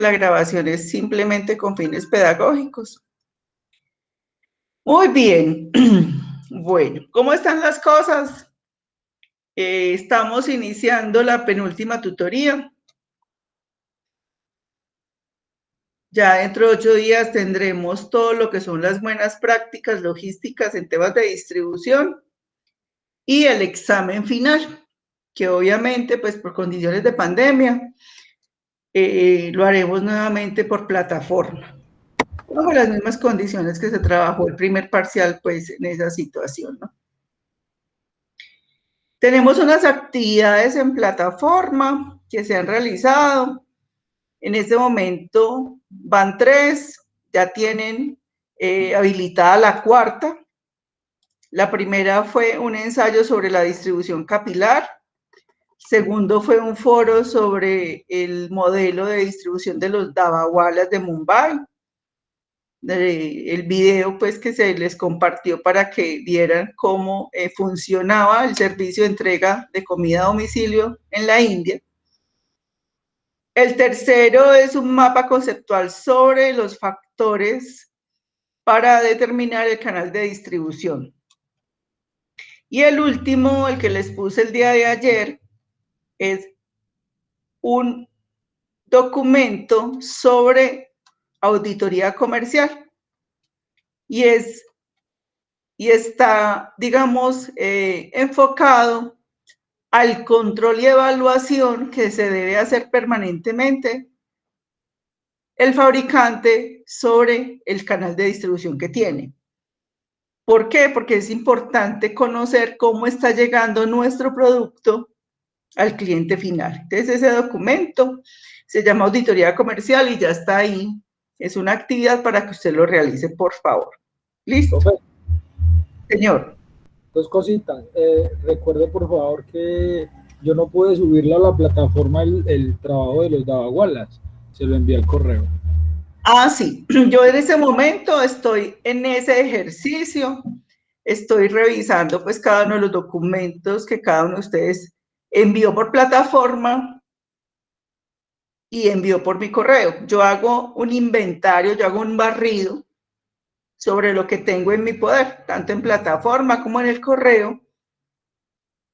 La grabación es simplemente con fines pedagógicos. Muy bien. Bueno, ¿cómo están las cosas? Estamos iniciando la penúltima tutoría. Ya dentro de 8 días tendremos todo lo que son las buenas prácticas logísticas en temas de distribución y el examen final, que obviamente, pues por condiciones de pandemia, lo haremos nuevamente por plataforma, bajo las mismas condiciones que se trabajó el primer parcial, pues en esa situación, ¿no? Tenemos unas actividades en plataforma que se han realizado. En este momento van 3, ya tienen habilitada la cuarta. La primera fue un ensayo sobre la distribución capilar. Segundo fue un foro sobre el modelo de distribución de los dabawalas de Mumbai. El video pues que se les compartió para que vieran cómo funcionaba el servicio de entrega de comida a domicilio en la India. El tercero es un mapa conceptual sobre los factores para determinar el canal de distribución. Y el último, el que les puse el día de ayer, es un documento sobre auditoría comercial. Y está, digamos, enfocado al control y evaluación que se debe hacer permanentemente el fabricante sobre el canal de distribución que tiene. ¿Por qué? Porque es importante conocer cómo está llegando nuestro producto al cliente final. Entonces, ese documento se llama auditoría comercial y ya está ahí. Es una actividad para que usted lo realice, por favor. ¿Listo? Profe, señor. 2 cositas. Recuerde, por favor, que yo no pude subirlo a la plataforma el trabajo de los dabagualas. Se lo envié al correo. Ah, sí. Yo en ese momento estoy en ese ejercicio. Estoy revisando pues cada uno de los documentos que cada uno de ustedes envió por plataforma y envió por mi correo. Yo hago un inventario, yo hago un barrido sobre lo que tengo en mi poder, tanto en plataforma como en el correo.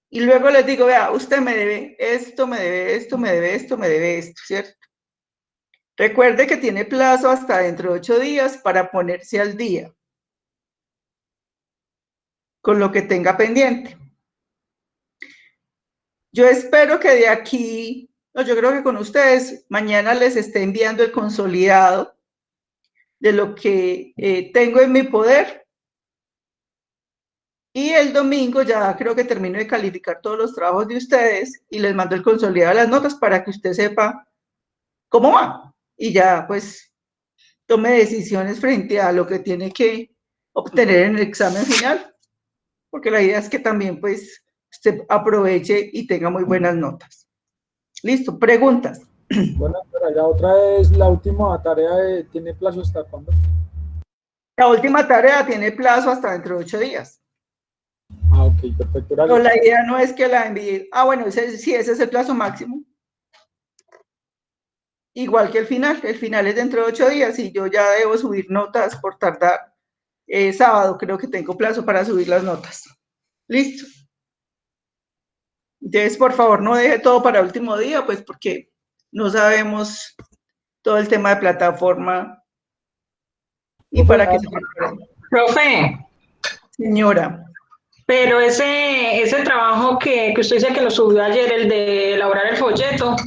Y luego les digo, vea, usted me debe esto, me debe esto, me debe esto, me debe esto, ¿cierto? Recuerde que tiene plazo hasta dentro de 8 días para ponerse al día con lo que tenga pendiente. Yo espero que de aquí, no, yo creo que con ustedes, mañana les esté enviando el consolidado de lo que tengo en mi poder. Y el domingo ya creo que termino de calificar todos los trabajos de ustedes y les mando el consolidado de las notas para que usted sepa cómo va. Y ya pues tome decisiones frente a lo que tiene que obtener en el examen final. Porque la idea es que también pues usted aproveche y tenga muy buenas notas. Listo, preguntas. Bueno, pero la otra es la última tarea, ¿tiene plazo hasta cuándo? La última tarea tiene plazo hasta dentro de 8 días. Ah, ok, perfecto. Pero la idea no es que la envíe. Ah, bueno, sí, ese es el plazo máximo. Igual que el final es dentro de 8 días y yo ya debo subir notas por tardar. Sábado creo que tengo plazo para subir las notas. Listo. Entonces, por favor, no deje todo para último día, pues porque no sabemos todo el tema de plataforma y Profe, para que se preparen. Profe, Señora. pero ese trabajo que usted dice que lo subió ayer, el de elaborar el folleto,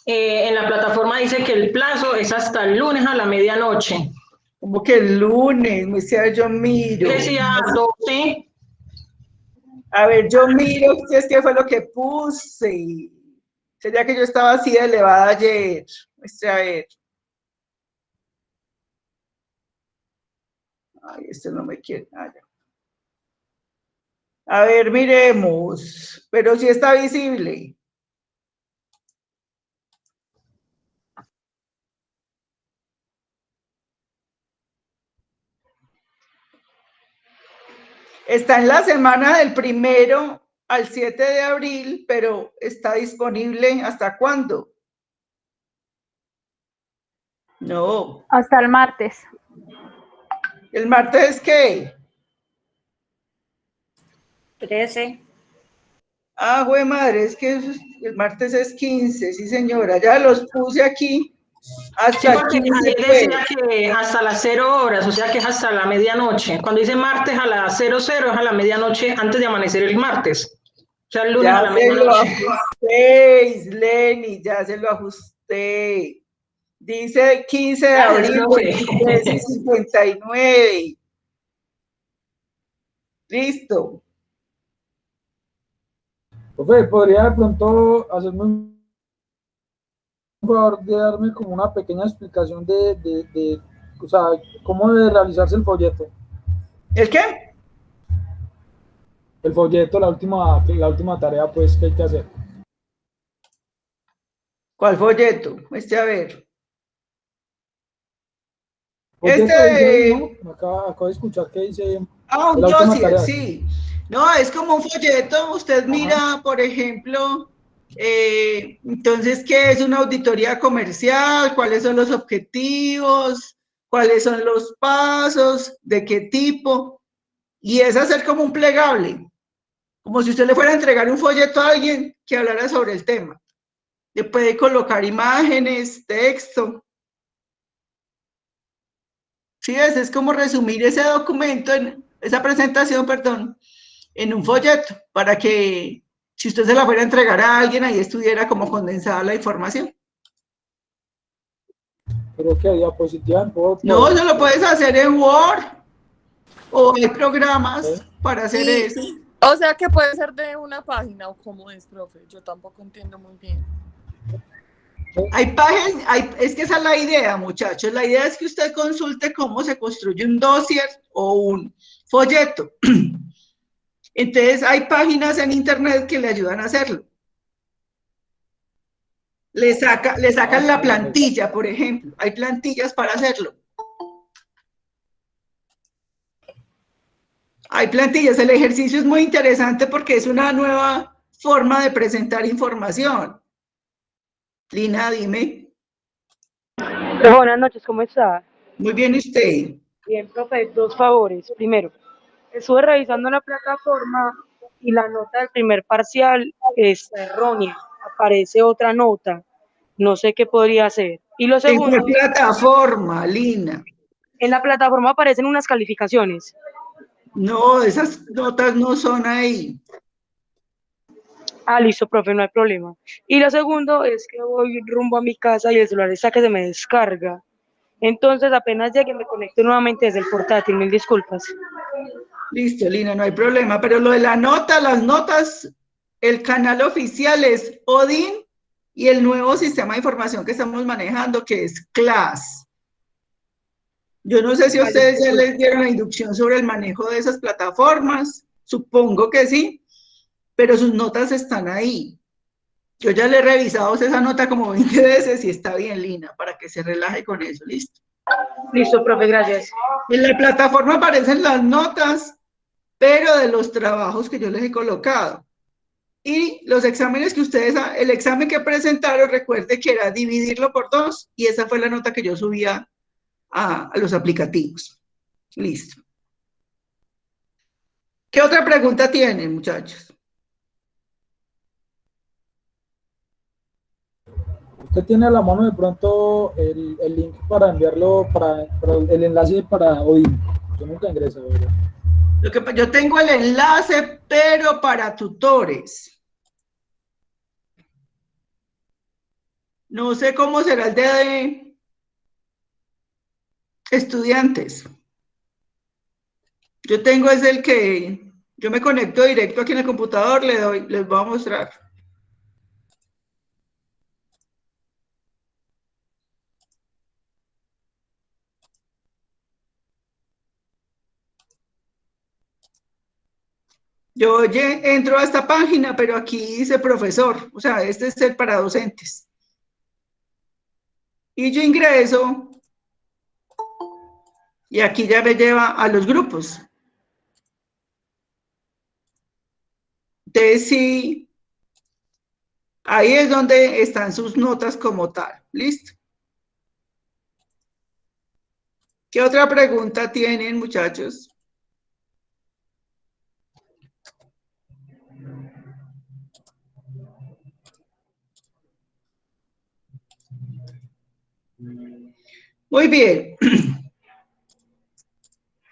en la plataforma dice que el plazo es hasta el lunes a la medianoche. Como que el lunes, me decía, yo miro. Decía 12. A ver, yo miro qué es que fue lo que puse. Sería que yo estaba así de elevada ayer. A ver. Ay, este no me quiere. Ah, ya. A ver, miremos. Pero sí está visible. Está en la semana del 1 al 7 de abril, pero está disponible ¿hasta cuándo? No. Hasta el martes. ¿El martes qué? 13. Ah, güey, madre, es que el martes es 15, sí señora, ya los puse aquí. Sí, Hasta el porque 15 ahí decía que hasta las 0 horas, o sea que es hasta la medianoche. Cuando dice martes a las 00 es a la medianoche antes de amanecer el martes. O sea, el lunes Ya a la se lo medianoche. ajusté, Lenny, ya se lo ajusté. Dice 15 de Gracias, abril, profe. 23:59. Listo. Profe, ¿podría de pronto hacerme un favor de darme como una pequeña explicación o sea, cómo debe realizarse el folleto? ¿El qué? El folleto, la última tarea, pues, que hay que hacer. ¿Cuál folleto? A ver. Folleto dice ahí, ¿no? Este, Acabo de escuchar que dice un la última dossier, tarea. sí. No, es como un folleto. Usted mira, por ejemplo, entonces, ¿qué es una auditoría comercial? ¿Cuáles son los objetivos? ¿Cuáles son los pasos? ¿De qué tipo? Y es hacer como un plegable, como si usted le fuera a entregar un folleto a alguien que hablara sobre el tema. Le puede colocar imágenes, texto. Sí, es como resumir ese documento, esa presentación, perdón, en un folleto, para que si usted se la fuera a entregar a alguien, ahí estuviera como condensada la información. Pero que diapositiva en No, PowerPoint. eso lo puedes hacer en Word o hay programas ¿Sí? para hacer Y, eso. o sea que puede ser de una página o cómo es, profe. Yo tampoco entiendo muy bien. Hay páginas, es que esa es la idea, muchachos. La idea es que usted consulte cómo se construye un dossier o un folleto. Entonces, hay páginas en internet que le ayudan a hacerlo. Le Ah, sacan sí, la perfecto. plantilla, por ejemplo. Hay plantillas para hacerlo. Hay plantillas. El ejercicio es muy interesante porque es una nueva forma de presentar información. Lina, dime. Buenas noches, ¿cómo está? Muy bien, usted. Bien, profe, dos favores. Primero, estuve revisando la plataforma y la nota del primer parcial está errónea. Aparece otra nota. No sé qué podría hacer. Y lo ¿En qué segundo, plataforma, Lina? en la plataforma aparecen unas calificaciones. No, esas notas no son ahí. Ah, listo, profe, no hay problema. Y lo segundo es que voy rumbo a mi casa y el celular está que se me descarga. Entonces, apenas llegue, me conecto nuevamente desde el portátil. Mil disculpas. Listo, Lina, no hay problema. Pero lo de la nota, las notas, el canal oficial es Odin y el nuevo sistema de información que estamos manejando, que es CLAS. Yo no sé si a Ah, ustedes listo, ya profe. les dieron la inducción sobre el manejo de esas plataformas. Supongo que sí, pero sus notas están ahí. Yo ya le he revisado esa nota como 20 veces y está bien, Lina, para que se relaje con eso. Listo. Listo, profe, gracias. En la plataforma aparecen las notas, pero de los trabajos que yo les he colocado. Y los exámenes que ustedes, el examen que presentaron, recuerde que era dividirlo por 2 y esa fue la nota que yo subía a los aplicativos. Listo. ¿Qué otra pregunta tienen, muchachos? Usted tiene a la mano de pronto el link para enviarlo, para el enlace para Odin. Yo nunca ingreso, ¿verdad? Yo tengo el enlace, pero para tutores. No sé cómo será el de estudiantes. Yo tengo es el que yo me conecto directo aquí en el computador, les voy a mostrar. Yo entro a esta página, pero aquí dice profesor, o sea, este es el para docentes. Y yo ingreso y aquí ya me lleva a los grupos. Entonces, sí, ahí es donde están sus notas como tal. ¿Listo? ¿Qué otra pregunta tienen, muchachos? Muy bien.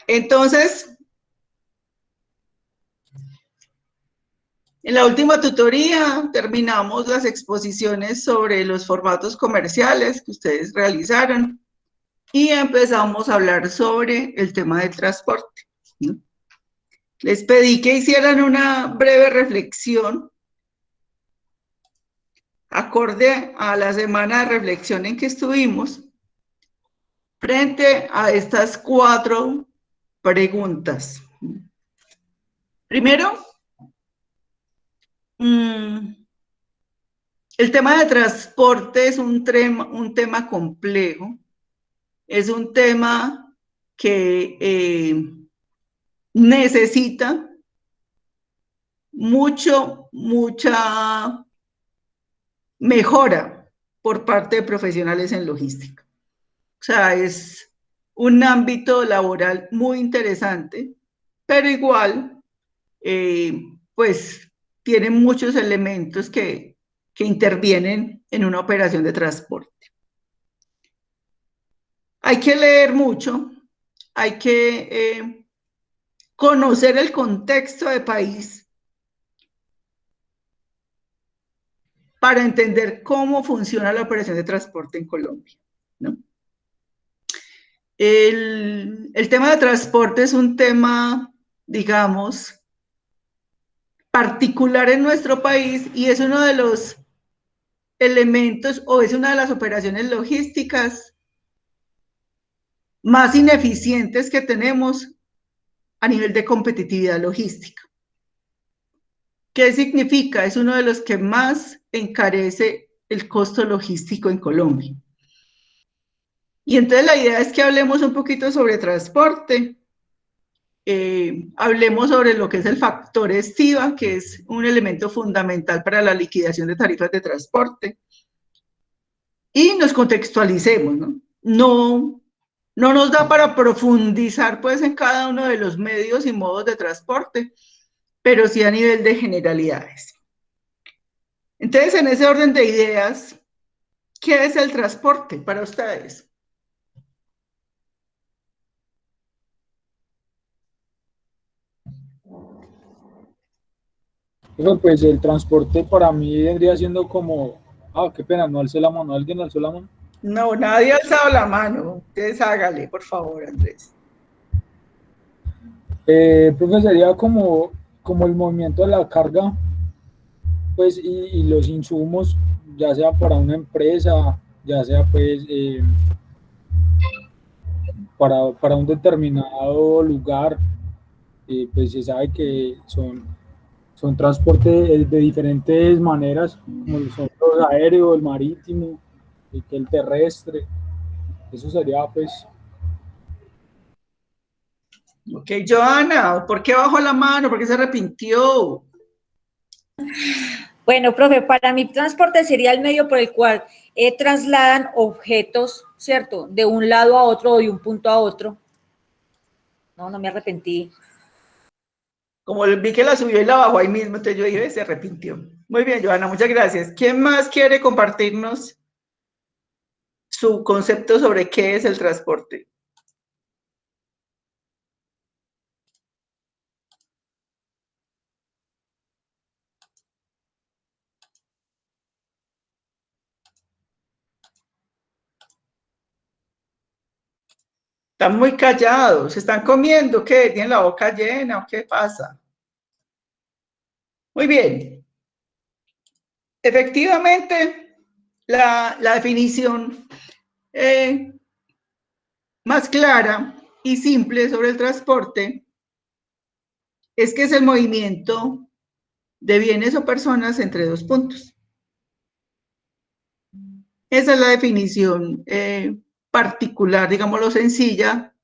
Entonces, en la última tutoría terminamos las exposiciones sobre los formatos comerciales que ustedes realizaron y empezamos a hablar sobre el tema del transporte, ¿no? Les pedí que hicieran una breve reflexión acorde a la semana de reflexión en que estuvimos frente a estas 4 preguntas. Primero, el tema de transporte es un tema complejo, es un tema que necesita mucha mejora por parte de profesionales en logística. O sea, es un ámbito laboral muy interesante, pero igual, pues, tiene muchos elementos que intervienen en una operación de transporte. Hay que leer mucho, hay que conocer el contexto de país para entender cómo funciona la operación de transporte en Colombia, ¿no? El tema de transporte es un tema, digamos, particular en nuestro país y es uno de los elementos o es una de las operaciones logísticas más ineficientes que tenemos a nivel de competitividad logística. ¿Qué significa? Es uno de los que más encarece el costo logístico en Colombia. Y entonces la idea es que hablemos un poquito sobre transporte, hablemos sobre lo que es el factor estiva, que es un elemento fundamental para la liquidación de tarifas de transporte, y nos contextualicemos, ¿no? No nos da para profundizar pues en cada uno de los medios y modos de transporte, pero sí a nivel de generalidades. Entonces, en ese orden de ideas, ¿qué es el transporte para ustedes? Pues el transporte para mí vendría siendo como, qué pena, no alcé la mano, ¿alguien alzó la mano? No, nadie ha alzado la mano. Entonces hágale, por favor, Andrés. Profe, sería como el movimiento de la carga, pues, y los insumos, ya sea para una empresa, ya sea pues para un determinado lugar, pues se sabe que son transportes de diferentes maneras, como son los aéreos, el marítimo, el terrestre. Eso sería pues. Ok, Joana, ¿por qué bajó la mano? ¿Por qué se arrepintió? Bueno, profe, para mí transporte sería el medio por el cual trasladan objetos, ¿cierto? De un lado a otro o de un punto a otro. No me arrepentí. Como vi que la subió y la bajó ahí mismo, entonces yo dije, se arrepintió. Muy bien, Joana, muchas gracias. ¿Quién más quiere compartirnos su concepto sobre qué es el transporte? Están muy callados, ¿se están comiendo? ¿Qué? ¿Tienen la boca llena o qué pasa? Muy bien. Efectivamente, la definición más clara y simple sobre el transporte es que es el movimiento de bienes o personas entre 2 puntos. Esa es la definición particular, digámoslo sencilla,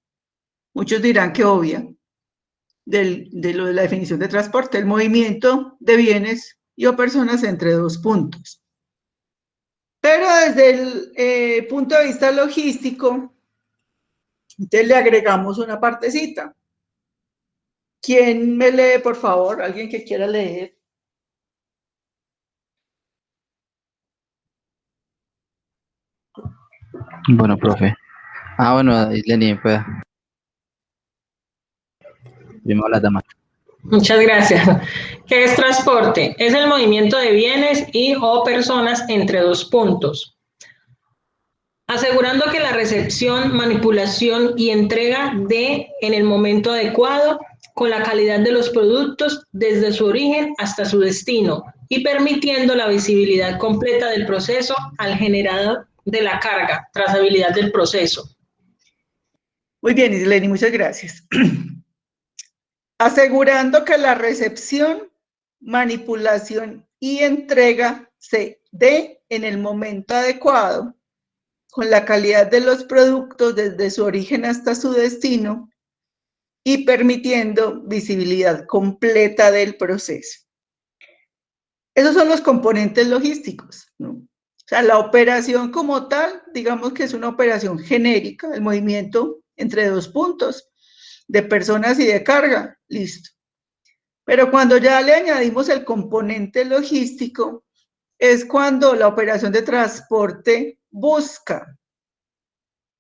muchos dirán que obvia, de lo de la definición de transporte, el movimiento de bienes y o personas entre 2 puntos. Pero desde el punto de vista logístico, Entonces le agregamos una partecita. ¿Quién me lee, por favor? ¿Alguien que quiera leer? Bueno, profe. Bueno, Lenny, pues, primero la dama. Muchas gracias. ¿Qué es transporte? Es el movimiento de bienes y o personas entre dos puntos, asegurando que la recepción, manipulación y entrega de en el momento adecuado, con la calidad de los productos desde su origen hasta su destino y permitiendo la visibilidad completa del proceso al generador de la carga, trazabilidad del proceso. Muy bien, Isleni, muchas gracias. Asegurando que la recepción, manipulación y entrega se dé en el momento adecuado, con la calidad de los productos desde su origen hasta su destino y permitiendo visibilidad completa del proceso. Esos son los componentes logísticos, ¿no? O sea, la operación como tal, digamos que es una operación genérica, el movimiento entre dos puntos de personas y de carga, listo. Pero cuando ya le añadimos el componente logístico, es cuando la operación de transporte busca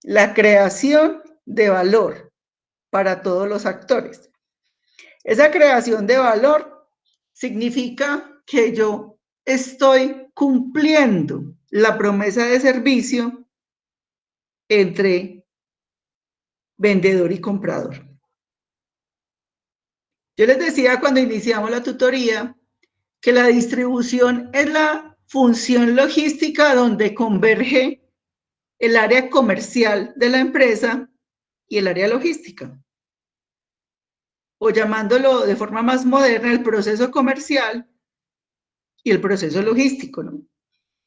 la creación de valor para todos los actores. Esa creación de valor significa que yo estoy cumpliendo la promesa de servicio entre vendedor y comprador. Yo les decía cuando iniciamos la tutoría que la distribución es la función logística donde converge el área comercial de la empresa y el área logística. O llamándolo de forma más moderna, el proceso comercial y el proceso logístico, ¿no?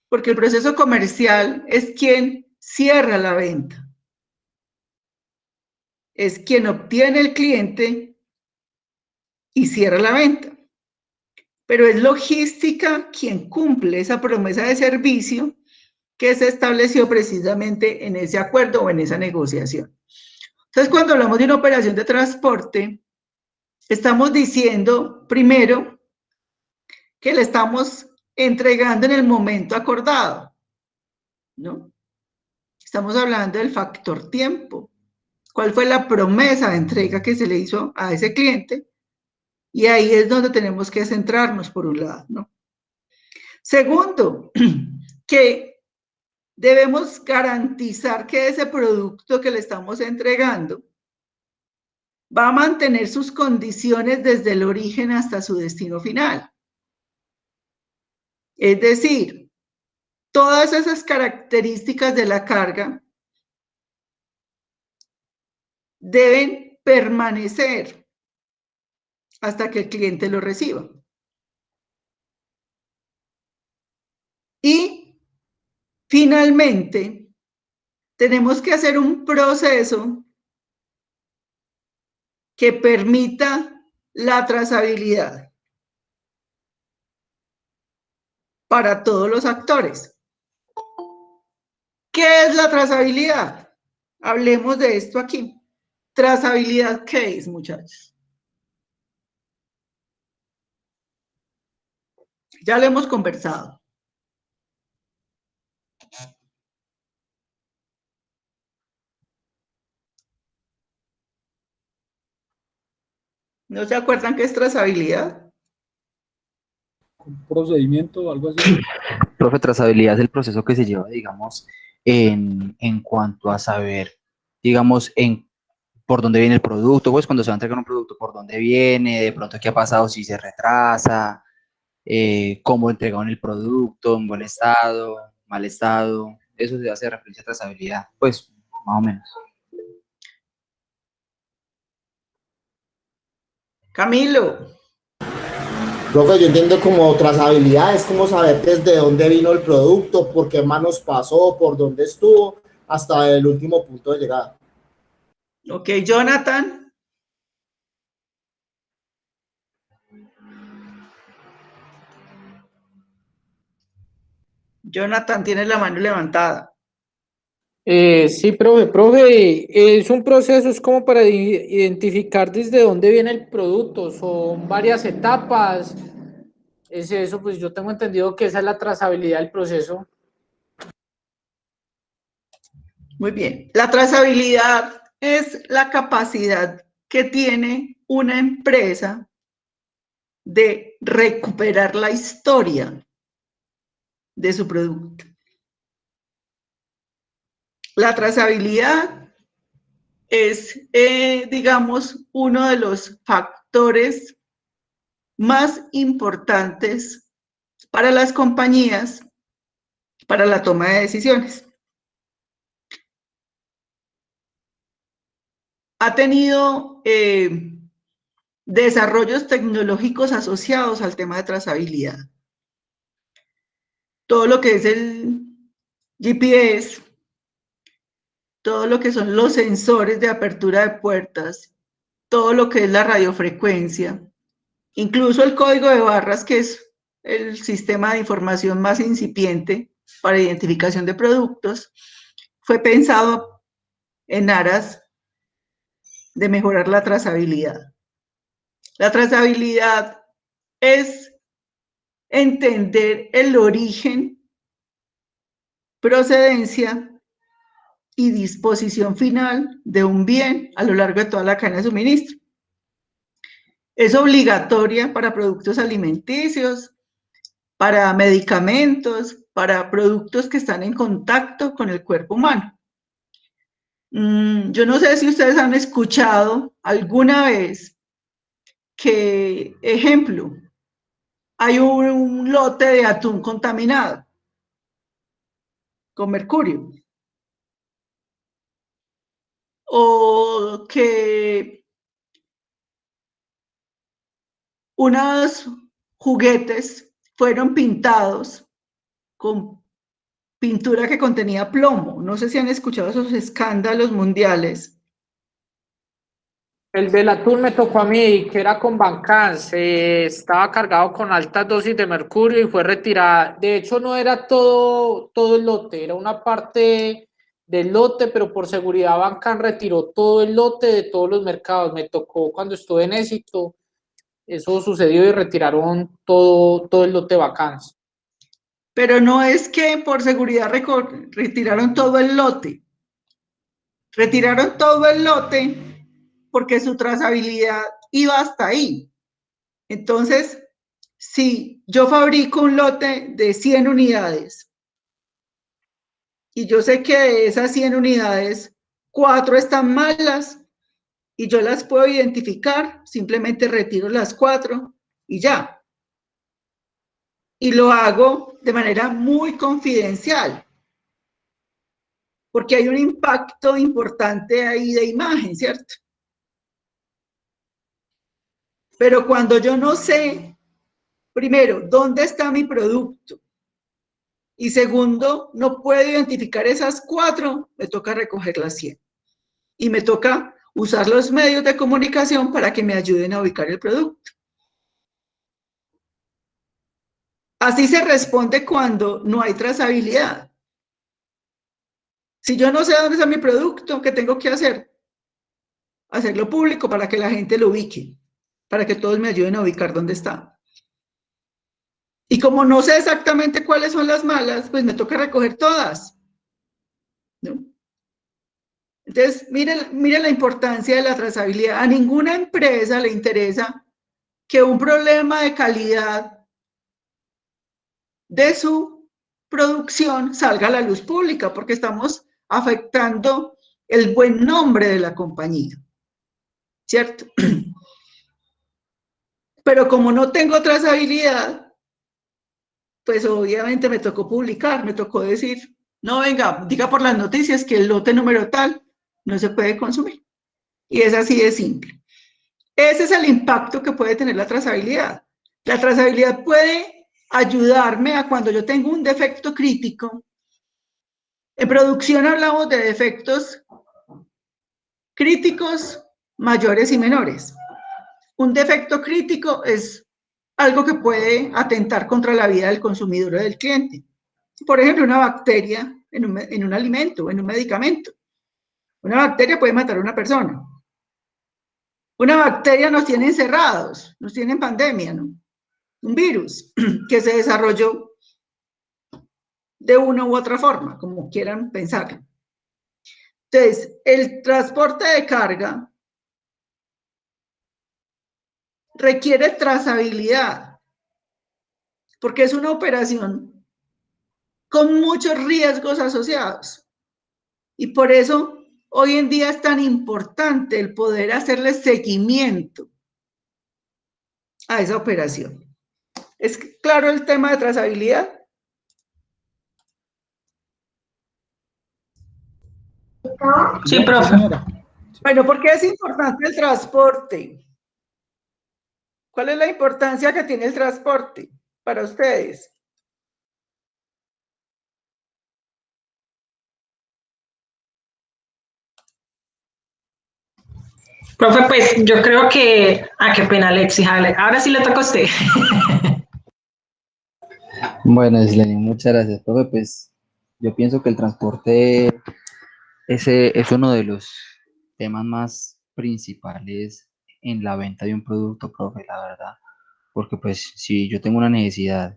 Porque el proceso comercial es quien cierra la venta, es quien obtiene el cliente y cierra la venta. Pero es logística quien cumple esa promesa de servicio que se estableció precisamente en ese acuerdo o en esa negociación. Entonces, cuando hablamos de una operación de transporte, estamos diciendo, primero, que le estamos entregando en el momento acordado, ¿no? Estamos hablando del factor tiempo. ¿Cuál fue la promesa de entrega que se le hizo a ese cliente? Y ahí es donde tenemos que centrarnos, por un lado, ¿no? Segundo, que debemos garantizar que ese producto que le estamos entregando va a mantener sus condiciones desde el origen hasta su destino final. Es decir, todas esas características de la carga deben permanecer hasta que el cliente lo reciba. Y finalmente, tenemos que hacer un proceso que permita la trazabilidad para todos los actores. ¿Qué es la trazabilidad? Hablemos de esto aquí. ¿Trazabilidad qué es, muchachos? Ya lo hemos conversado. ¿No se acuerdan qué es trazabilidad? Un procedimiento, algo así. Profe, trazabilidad es el proceso que se lleva, digamos, en cuanto a saber, digamos, por dónde viene el producto, pues cuando se va a entregar un producto, por dónde viene, de pronto qué ha pasado si se retrasa, cómo entregaron el producto, en buen estado, mal estado, eso se hace referencia a trazabilidad, pues, más o menos. Camilo. Profe, yo entiendo como trazabilidad, es como saber desde dónde vino el producto, por qué manos pasó, por dónde estuvo, hasta el último punto de llegada. Ok, Jonathan. Jonathan tiene la mano levantada. Sí, profe, es un proceso, es como para identificar desde dónde viene el producto, son varias etapas, es eso, pues yo tengo entendido que esa es la trazabilidad del proceso. Muy bien. La trazabilidad es la capacidad que tiene una empresa de recuperar la historia de su producto. La trazabilidad es, digamos, uno de los factores más importantes para las compañías para la toma de decisiones. Ha tenido desarrollos tecnológicos asociados al tema de trazabilidad. Todo lo que es el GPS, todo lo que son los sensores de apertura de puertas, todo lo que es la radiofrecuencia, incluso el código de barras, que es el sistema de información más incipiente para identificación de productos, fue pensado en aras de mejorar la trazabilidad. La trazabilidad es entender el origen, procedencia y disposición final de un bien a lo largo de toda la cadena de suministro. Es obligatoria para productos alimenticios, para medicamentos, para productos que están en contacto con el cuerpo humano. Yo no sé si ustedes han escuchado alguna vez que, ejemplo, hay un lote de atún contaminado con mercurio. O que unos juguetes fueron pintados con pintura que contenía plomo. No sé si han escuchado esos escándalos mundiales. El del atún me tocó a mí, que era con Bancans, estaba cargado con altas dosis de mercurio y fue retirada. De hecho, no era todo el lote, era una parte del lote, pero por seguridad Bancans retiró todo el lote de todos los mercados. Me tocó cuando estuve en Éxito, eso sucedió y retiraron todo el lote Bancans. Pero no es que por seguridad retiraron todo el lote. Retiraron todo el lote porque su trazabilidad iba hasta ahí. Entonces, si yo fabrico un lote de 100 unidades y yo sé que de esas 100 unidades, 4 están malas y yo las puedo identificar, simplemente retiro las 4 y ya. Y lo hago de manera muy confidencial, porque hay un impacto importante ahí de imagen, ¿cierto? Pero cuando yo no sé, primero, dónde está mi producto, y segundo, no puedo identificar esas 4, me toca recoger las 100. Y me toca usar los medios de comunicación para que me ayuden a ubicar el producto. Así se responde cuando no hay trazabilidad. Si yo no sé dónde está mi producto, ¿qué tengo que hacer? Hacerlo público para que la gente lo ubique, para que todos me ayuden a ubicar dónde está. Y como no sé exactamente cuáles son las malas, pues me toca recoger todas, ¿no? Entonces, miren la importancia de la trazabilidad. A ninguna empresa le interesa que un problema de calidad de su producción salga a la luz pública, porque estamos afectando el buen nombre de la compañía, ¿cierto? Pero como no tengo trazabilidad, pues obviamente me tocó publicar, me tocó decir, no, venga, diga por las noticias que el lote número tal no se puede consumir. Y es así de simple. Ese es el impacto que puede tener la trazabilidad. La trazabilidad puede ayudarme a cuando yo tengo un defecto crítico. En producción hablamos de defectos críticos mayores y menores. Un defecto crítico es algo que puede atentar contra la vida del consumidor o del cliente. Por ejemplo, una bacteria en un alimento, en un medicamento. Una bacteria puede matar a una persona. Una bacteria nos tiene encerrados, nos tiene en pandemia, ¿no? Un virus que se desarrolló de una u otra forma, como quieran pensarlo. Entonces, el transporte de carga requiere trazabilidad, porque es una operación con muchos riesgos asociados. Y por eso hoy en día es tan importante el poder hacerle seguimiento a esa operación. ¿Es claro el tema de trazabilidad? Sí, profe. señora. Bueno, ¿por qué es importante el transporte? ¿Cuál es la importancia que tiene el transporte para ustedes? Profe, pues yo creo que, qué pena, Alexis, ahora sí le toca a usted. Bueno, Isleni, muchas gracias, profe. Pues yo pienso que el transporte ese es uno de los temas más principales en la venta de un producto, profe, la verdad. Porque pues si yo tengo una necesidad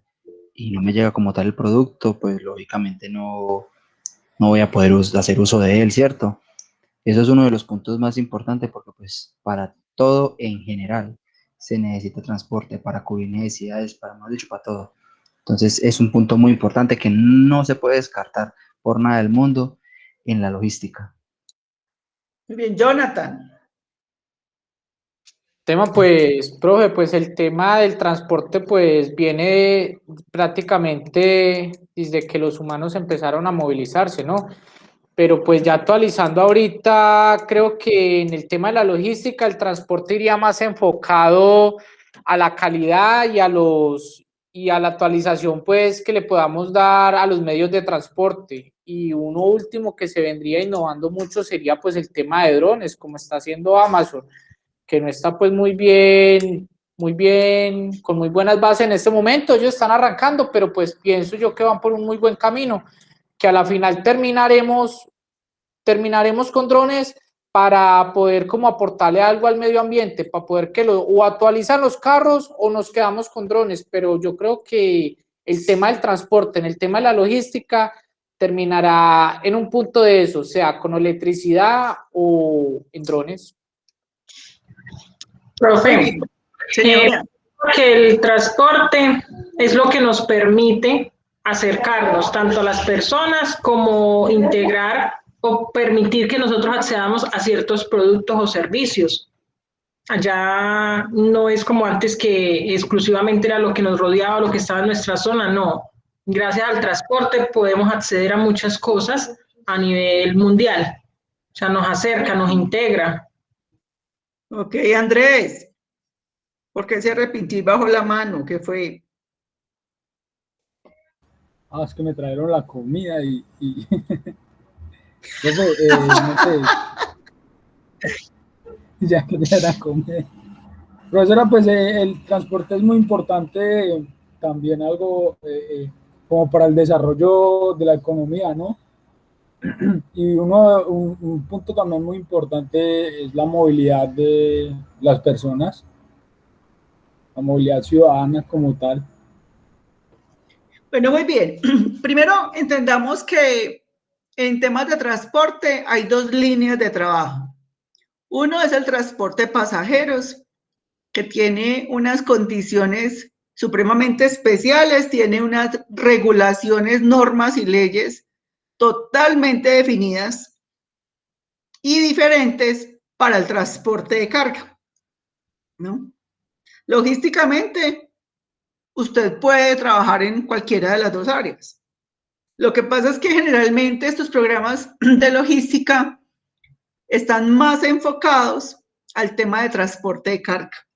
y no me llega como tal el producto, pues lógicamente no voy a poder hacer uso de él, ¿cierto? Eso es uno de los puntos más importantes porque pues para todo en general se necesita transporte para cubrir necesidades, para más dicho, para todo. Entonces es un punto muy importante que no se puede descartar por nada del mundo en la logística. Muy bien, Jonathan. Tema, pues, profe, pues el tema del transporte, pues, viene prácticamente desde que los humanos empezaron a movilizarse, ¿no? Pero pues ya actualizando ahorita, creo que en el tema de la logística, el transporte iría más enfocado a la calidad y a la actualización, pues, que le podamos dar a los medios de transporte. Y uno último que se vendría innovando mucho sería, pues, el tema de drones, como está haciendo Amazon, que no está pues muy bien, con muy buenas bases en este momento. Ellos están arrancando, pero pues pienso yo que van por un muy buen camino, que a la final terminaremos con drones para poder como aportarle algo al medio ambiente, para poder que o actualizan los carros o nos quedamos con drones, pero yo creo que el tema del transporte, en el tema de la logística, terminará en un punto de eso, sea con electricidad o en drones. Profe, Señora. que el transporte es lo que nos permite acercarnos tanto a las personas como integrar o permitir que nosotros accedamos a ciertos productos o servicios. Allá no es como antes que exclusivamente era lo que nos rodeaba, lo que estaba en nuestra zona, no. Gracias al transporte podemos acceder a muchas cosas a nivel mundial. O sea, nos acerca, nos integra. Ok, Andrés. ¿Por qué se arrepintió bajo la mano? ¿Qué fue? Es que me trajeron la comida y... no sé. Ya quería la comida. Profesora, pues el transporte es muy importante, también algo como para el desarrollo de la economía, ¿no? Y un punto también muy importante es la movilidad de las personas, la movilidad ciudadana como tal. Bueno, muy bien. Primero, entendamos que en temas de transporte hay dos líneas de trabajo. Uno es el transporte de pasajeros, que tiene unas condiciones supremamente especiales, tiene unas regulaciones, normas y leyes totalmente definidas y diferentes para el transporte de carga, ¿no? Logísticamente, usted puede trabajar en cualquiera de las dos áreas. Lo que pasa es que generalmente estos programas de logística están más enfocados al tema de transporte de carga,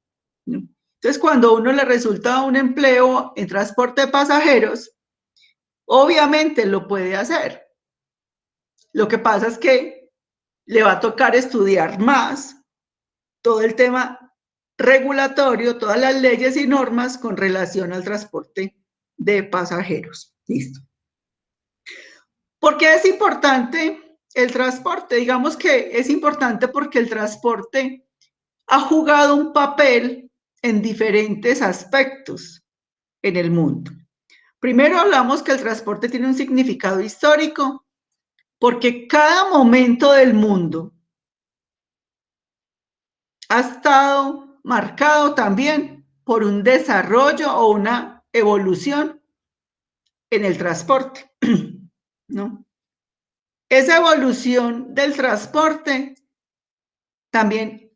¿no? Entonces, cuando a uno le resulta un empleo en transporte de pasajeros, obviamente lo puede hacer. Lo que pasa es que le va a tocar estudiar más todo el tema regulatorio, todas las leyes y normas con relación al transporte de pasajeros. Listo. ¿Por qué es importante el transporte? Digamos que es importante porque el transporte ha jugado un papel en diferentes aspectos en el mundo. Primero hablamos que el transporte tiene un significado histórico porque cada momento del mundo ha estado marcado también por un desarrollo o una evolución en el transporte, ¿no? Esa evolución del transporte también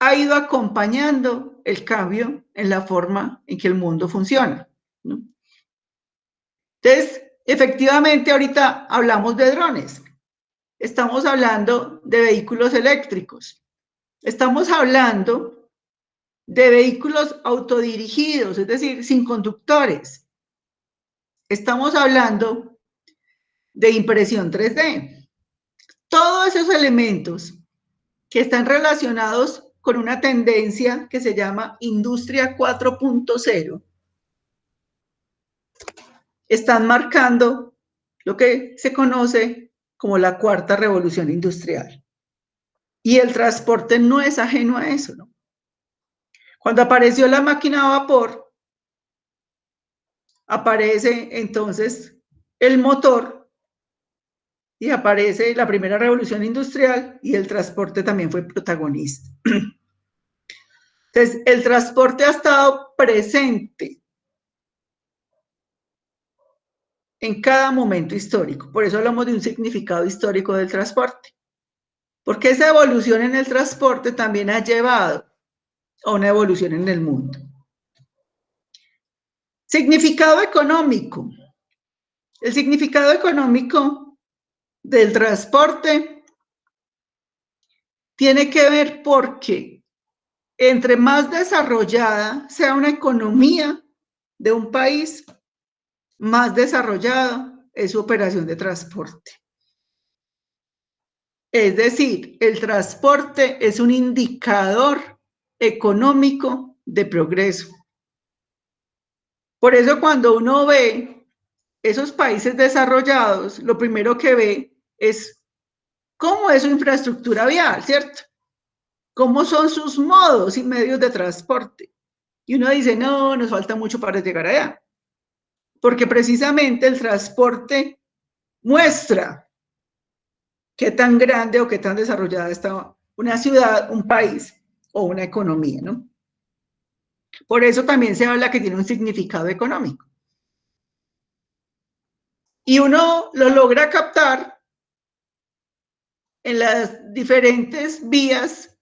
ha ido acompañando el cambio en la forma en que el mundo funciona, ¿no? Entonces, efectivamente, ahorita hablamos de drones, estamos hablando de vehículos eléctricos, estamos hablando de vehículos autodirigidos, es decir, sin conductores. Estamos hablando de impresión 3D. Todos esos elementos que están relacionados con una tendencia que se llama Industria 4.0 están marcando lo que se conoce como la cuarta revolución industrial. Y el transporte no es ajeno a eso, ¿no? Cuando apareció la máquina a vapor, aparece entonces el motor y aparece la primera revolución industrial y el transporte también fue protagonista. Entonces, el transporte ha estado presente en cada momento histórico. Por eso hablamos de un significado histórico del transporte. Porque esa evolución en el transporte también ha llevado a una evolución en el mundo. Significado económico. El significado económico del transporte tiene que ver porque entre más desarrollada sea una economía de un país, más desarrollada es su operación de transporte. Es decir, el transporte es un indicador económico de progreso. Por eso cuando uno ve esos países desarrollados, lo primero que ve es cómo es su infraestructura vial, ¿cierto? Cómo son sus modos y medios de transporte. Y uno dice, no, nos falta mucho para llegar allá. Porque precisamente el transporte muestra qué tan grande o qué tan desarrollada está una ciudad, un país o una economía, ¿no? Por eso también se habla que tiene un significado económico. Y uno lo logra captar en las diferentes vías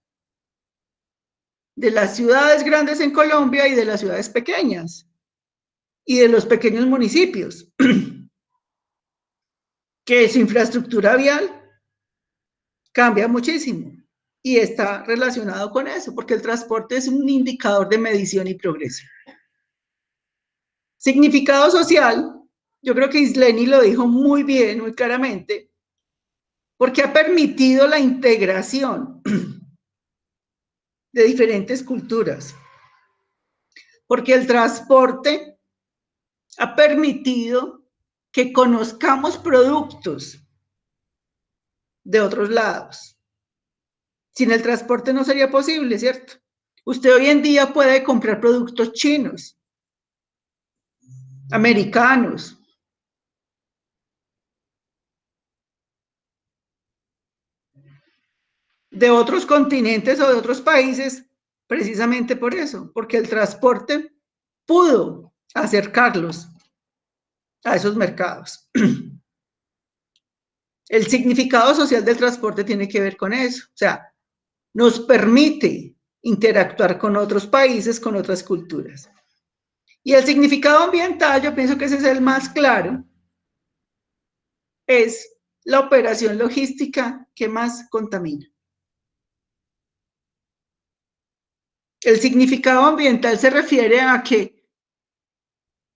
de las ciudades grandes en Colombia y de las ciudades pequeñas y de los pequeños municipios, que su infraestructura vial cambia muchísimo y está relacionado con eso, porque el transporte es un indicador de medición y progreso. Significado social, yo creo que Isleni lo dijo muy bien, muy claramente, porque ha permitido la integración de diferentes culturas, porque el transporte ha permitido que conozcamos productos de otros lados. Sin el transporte no sería posible, ¿cierto? Usted hoy en día puede comprar productos chinos, americanos, de otros continentes o de otros países, precisamente por eso, porque el transporte pudo acercarlos a esos mercados. El significado social del transporte tiene que ver con eso, o sea, nos permite interactuar con otros países, con otras culturas. Y el significado ambiental, yo pienso que ese es el más claro, es la operación logística que más contamina. El significado ambiental se refiere a que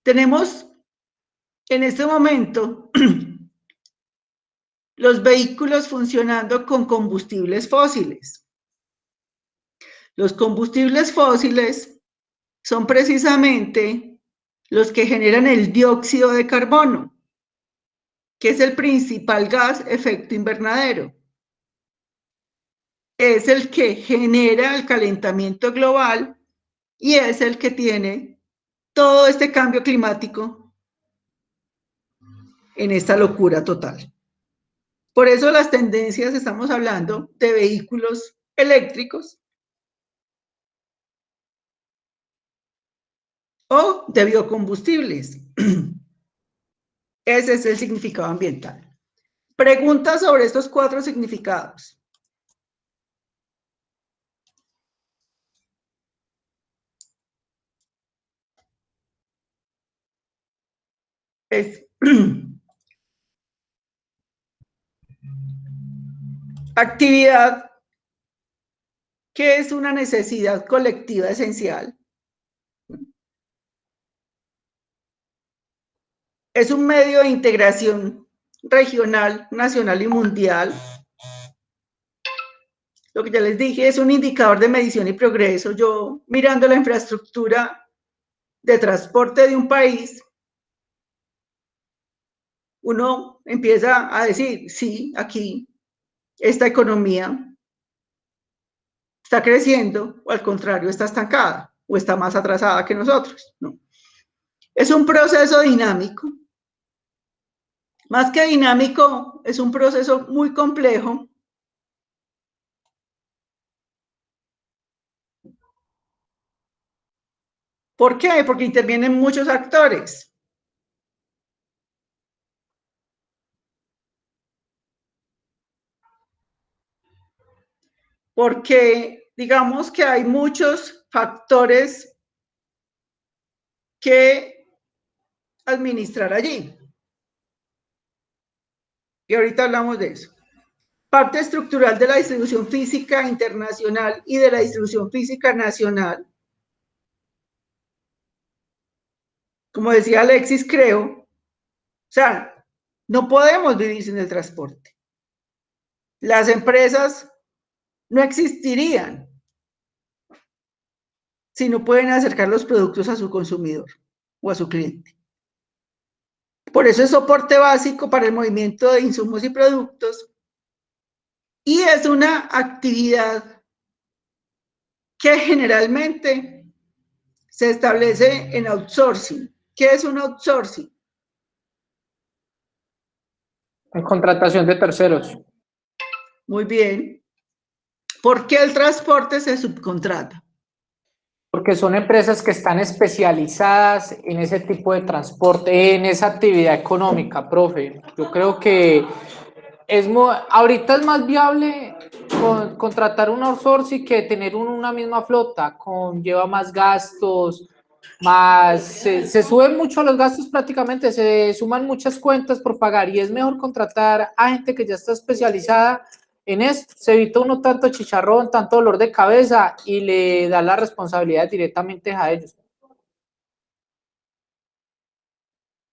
tenemos en este momento los vehículos funcionando con combustibles fósiles. Los combustibles fósiles son precisamente los que generan el dióxido de carbono. que es el principal gas efecto invernadero. Es el que genera el calentamiento global y es el que tiene todo este cambio climático en esta locura total. Por eso las tendencias, estamos hablando de vehículos eléctricos o de biocombustibles. Ese es el significado ambiental. Preguntas sobre estos 4 significados. Es actividad que es una necesidad colectiva esencial. Es un medio de integración regional, nacional y mundial. Lo que ya les dije es un indicador de medición y progreso. Yo, mirando la infraestructura de transporte de un país, uno empieza a decir, sí, aquí esta economía está creciendo, o al contrario, está estancada, o está más atrasada que nosotros, ¿no? Es un proceso dinámico. Más que dinámico, es un proceso muy complejo. ¿Por qué? Porque intervienen muchos actores. Porque digamos que hay muchos factores que administrar allí. Y ahorita hablamos de eso. Parte estructural de la distribución física internacional y de la distribución física nacional. Como decía Alexis, creo, o sea, no podemos vivir sin el transporte. Las empresas no existirían si no pueden acercar los productos a su consumidor o a su cliente. Por eso es soporte básico para el movimiento de insumos y productos y es una actividad que generalmente se establece en outsourcing. ¿Qué es un outsourcing? En contratación de terceros. Muy bien. ¿Por qué el transporte se subcontrata? Porque son empresas que están especializadas en ese tipo de transporte, en esa actividad económica, profe. Yo creo que ahorita es más viable contratar un outsourcing que tener una misma flota, lleva más gastos, se suben mucho los gastos prácticamente, se suman muchas cuentas por pagar y es mejor contratar a gente que ya está especializada en esto. Se evita uno tanto chicharrón, tanto dolor de cabeza y le da la responsabilidad directamente a ellos.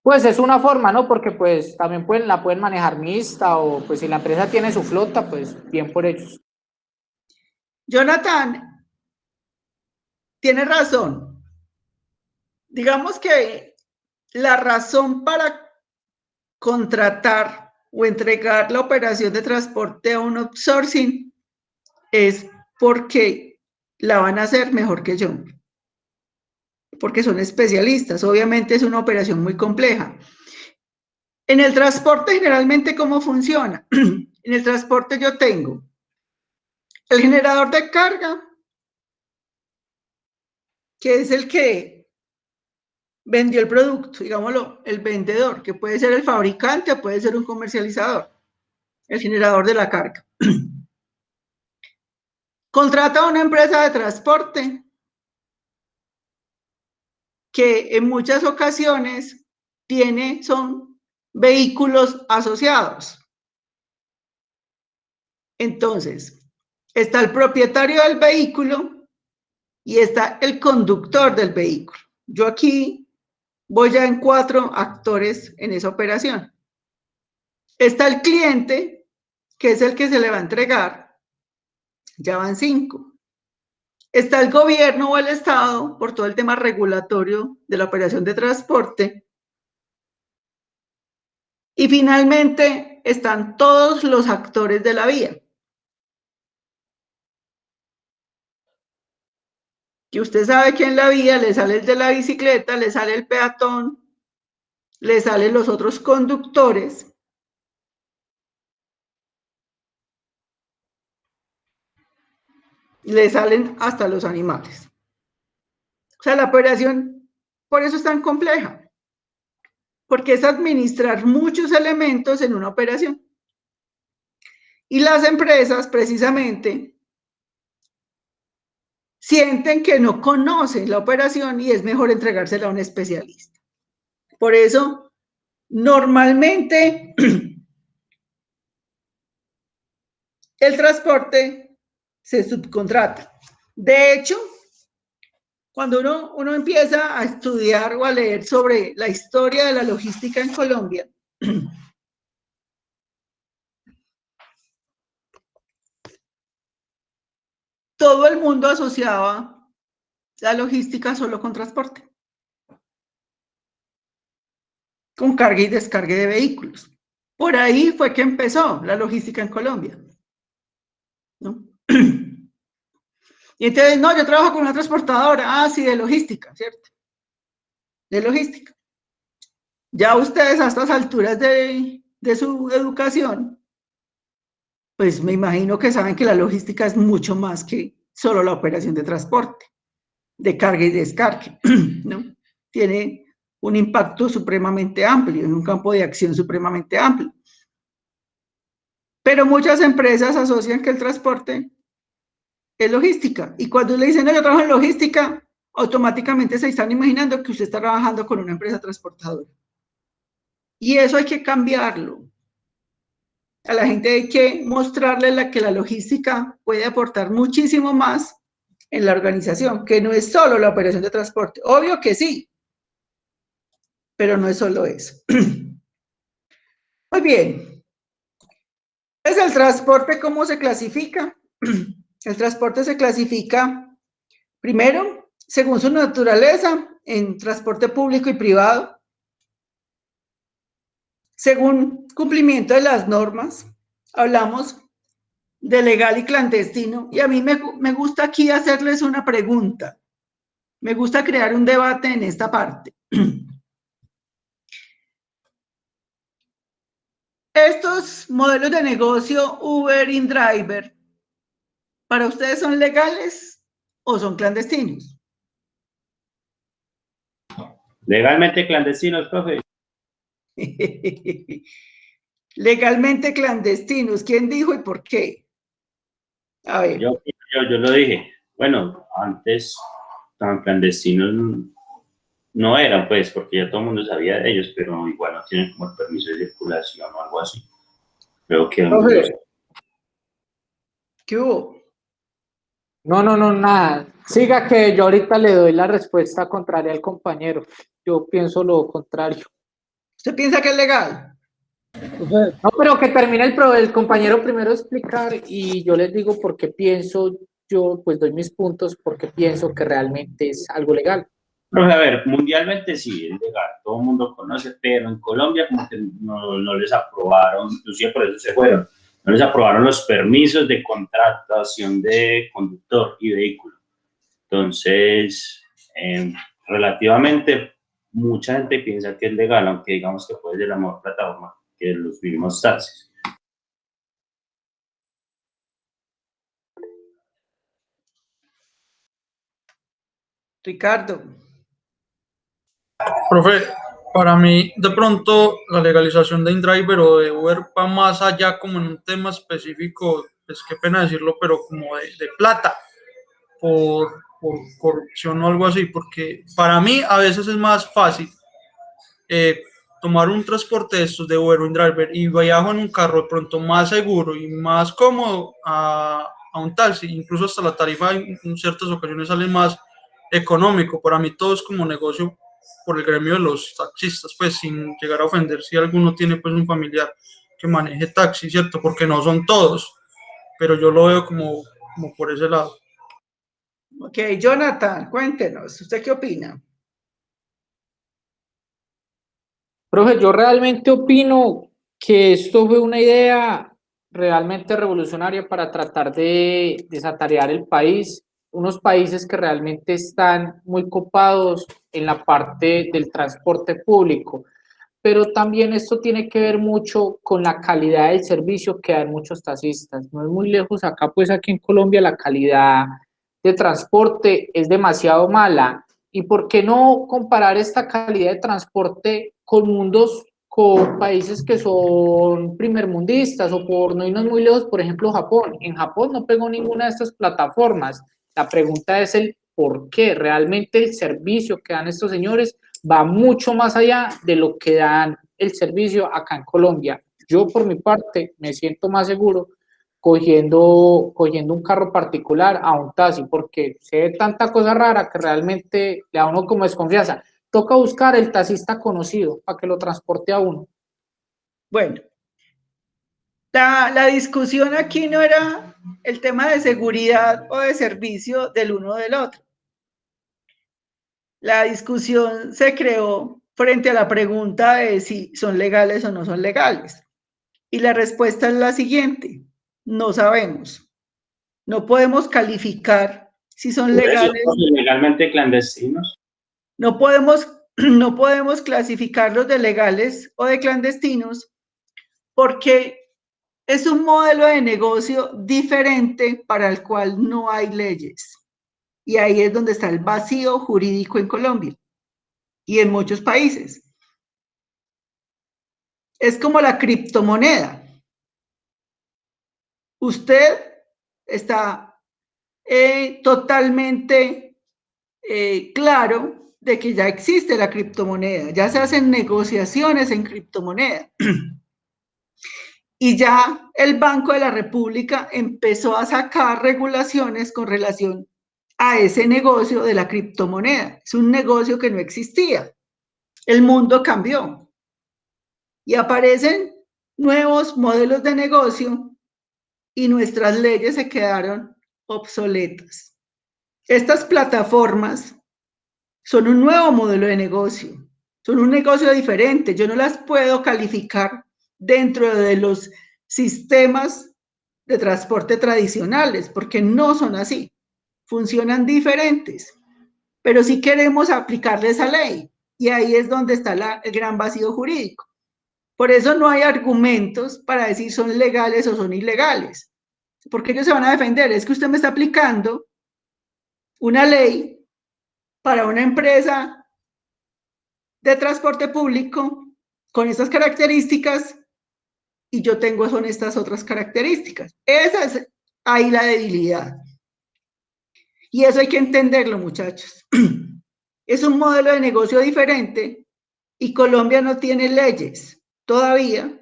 Pues es una forma, ¿no? Porque pues también la pueden manejar mixta o pues si la empresa tiene su flota, pues bien por ellos. Jonathan, tiene razón. Digamos que la razón para contratar o entregar la operación de transporte a un outsourcing es porque la van a hacer mejor que yo. Porque son especialistas. Obviamente es una operación muy compleja. En el transporte generalmente, ¿cómo funciona? En el transporte yo tengo el generador de carga, que es el que vendió el producto, digámoslo, el vendedor, que puede ser el fabricante o puede ser un comercializador, el generador de la carga. Contrata a una empresa de transporte que en muchas ocasiones son vehículos asociados. Entonces, está el propietario del vehículo y está el conductor del vehículo. Yo aquí voy ya en 4 actores en esa operación. Está el cliente, que es el que se le va a entregar, ya van 5. Está el gobierno o el Estado, por todo el tema regulatorio de la operación de transporte. Y finalmente están todos los actores de la vía. Que usted sabe que en la vía le sale el de la bicicleta, le sale el peatón, le salen los otros conductores. Le salen hasta los animales. O sea, la operación, por eso es tan compleja. Porque es administrar muchos elementos en una operación. Y las empresas, precisamente, sienten que no conocen la operación y es mejor entregársela a un especialista. Por eso, normalmente, el transporte se subcontrata. De hecho, cuando uno empieza a estudiar o a leer sobre la historia de la logística en Colombia, todo el mundo asociaba la logística solo con transporte, con carga y descarga de vehículos. Por ahí fue que empezó la logística en Colombia, ¿no? Y entonces, no, yo trabajo con una transportadora, sí, de logística, ¿cierto? De logística. Ya ustedes a estas alturas de su educación, pues me imagino que saben que la logística es mucho más que solo la operación de transporte, de carga y descarga, ¿no? Tiene un impacto supremamente amplio, en un campo de acción supremamente amplio. Pero muchas empresas asocian que el transporte es logística. Y cuando le dicen, no, yo trabajo en logística, automáticamente se están imaginando que usted está trabajando con una empresa transportadora. Y eso hay que cambiarlo. A la gente hay que mostrarle que la logística puede aportar muchísimo más en la organización, que no es solo la operación de transporte. Obvio que sí, pero no es solo eso. Muy bien. ¿Es el transporte cómo se clasifica? El transporte se clasifica, primero, según su naturaleza, en transporte público y privado, según cumplimiento de las normas, hablamos de legal y clandestino, y a mí me gusta aquí hacerles una pregunta, me gusta crear un debate en esta parte. Estos modelos de negocio Uber, InDriver, ¿para ustedes son legales o son clandestinos? Legalmente clandestinos, profe. Legalmente clandestinos. ¿Quién dijo y por qué? A ver. Yo lo dije. Bueno, antes tan clandestinos no eran, pues, porque ya todo el mundo sabía de ellos, pero igual no tienen como el permiso de circulación o algo así. Creo que... ¿Qué hubo? No, nada. Siga que yo ahorita le doy la respuesta contraria al compañero. Yo pienso lo contrario. ¿Usted piensa que es legal? No, pero que termine el compañero primero explicar y yo les digo por qué pienso, yo pues doy mis puntos porque pienso que realmente es algo legal. Pero a ver, mundialmente sí, es legal, todo el mundo conoce, pero en Colombia como que no les aprobaron, inclusive por eso se fueron, no les aprobaron los permisos de contratación de conductor y vehículo. Entonces, relativamente, mucha gente piensa que es legal, aunque digamos que puede ser la mejor plataforma que los mismos taxis. Ricardo. Profe, para mí, de pronto, la legalización de InDriver o de Uber va más allá como en un tema específico, es qué pena decirlo, pero como de plata, por corrupción o algo así, porque para mí a veces es más fácil tomar un transporte de estos de Uber o InDriver y viajo en un carro de pronto más seguro y más cómodo a un taxi, incluso hasta la tarifa en ciertas ocasiones sale más económico. Para mí todo es como negocio por el gremio de los taxistas, pues sin llegar a ofender si alguno tiene pues un familiar que maneje taxi, ¿cierto? Porque no son todos, pero yo lo veo como por ese lado. Ok, Jonathan, cuéntenos, ¿usted qué opina? Profe, yo realmente opino que esto fue una idea realmente revolucionaria para tratar de desatarear el país, unos países que realmente están muy copados en la parte del transporte público, pero también esto tiene que ver mucho con la calidad del servicio que dan muchos taxistas. No es muy lejos acá, pues aquí en Colombia la calidad de transporte es demasiado mala. ¿Y por qué no comparar esta calidad de transporte con países que son primermundistas o por no irnos muy lejos, por ejemplo, Japón? En Japón no pegó ninguna de estas plataformas. La pregunta es el por qué. Realmente el servicio que dan estos señores va mucho más allá de lo que dan el servicio acá en Colombia. Yo por mi parte me siento más seguro cogiendo un carro particular a un taxi, porque se ve tanta cosa rara que realmente le da a uno como desconfianza. Toca buscar el taxista conocido para que lo transporte a uno. Bueno, la discusión aquí no era el tema de seguridad o de servicio del uno o del otro. La discusión se creó frente a la pregunta de si son legales o no son legales. Y la respuesta es la siguiente: no sabemos. No podemos calificar si son legales. ¿Son legalmente clandestinos? No podemos clasificarlos de legales o de clandestinos porque es un modelo de negocio diferente para el cual no hay leyes. Y ahí es donde está el vacío jurídico en Colombia y en muchos países. Es como la criptomoneda. Usted está totalmente claro de que ya existe la criptomoneda, ya se hacen negociaciones en criptomoneda. Y ya el Banco de la República empezó a sacar regulaciones con relación a ese negocio de la criptomoneda. Es un negocio que no existía. El mundo cambió y aparecen nuevos modelos de negocio y nuestras leyes se quedaron obsoletas. Estas plataformas son un nuevo modelo de negocio, son un negocio diferente. Yo no las puedo calificar dentro de los sistemas de transporte tradicionales porque no son así, funcionan diferentes, pero sí queremos aplicarle esa ley y ahí es donde está el gran vacío jurídico. Por eso no hay argumentos para decir son legales o son ilegales, porque ellos se van a defender. Es que usted me está aplicando una ley para una empresa de transporte público con estas características y yo tengo son estas otras características. Esa es ahí la debilidad. Y eso hay que entenderlo, muchachos. Es un modelo de negocio diferente y Colombia no tiene leyes todavía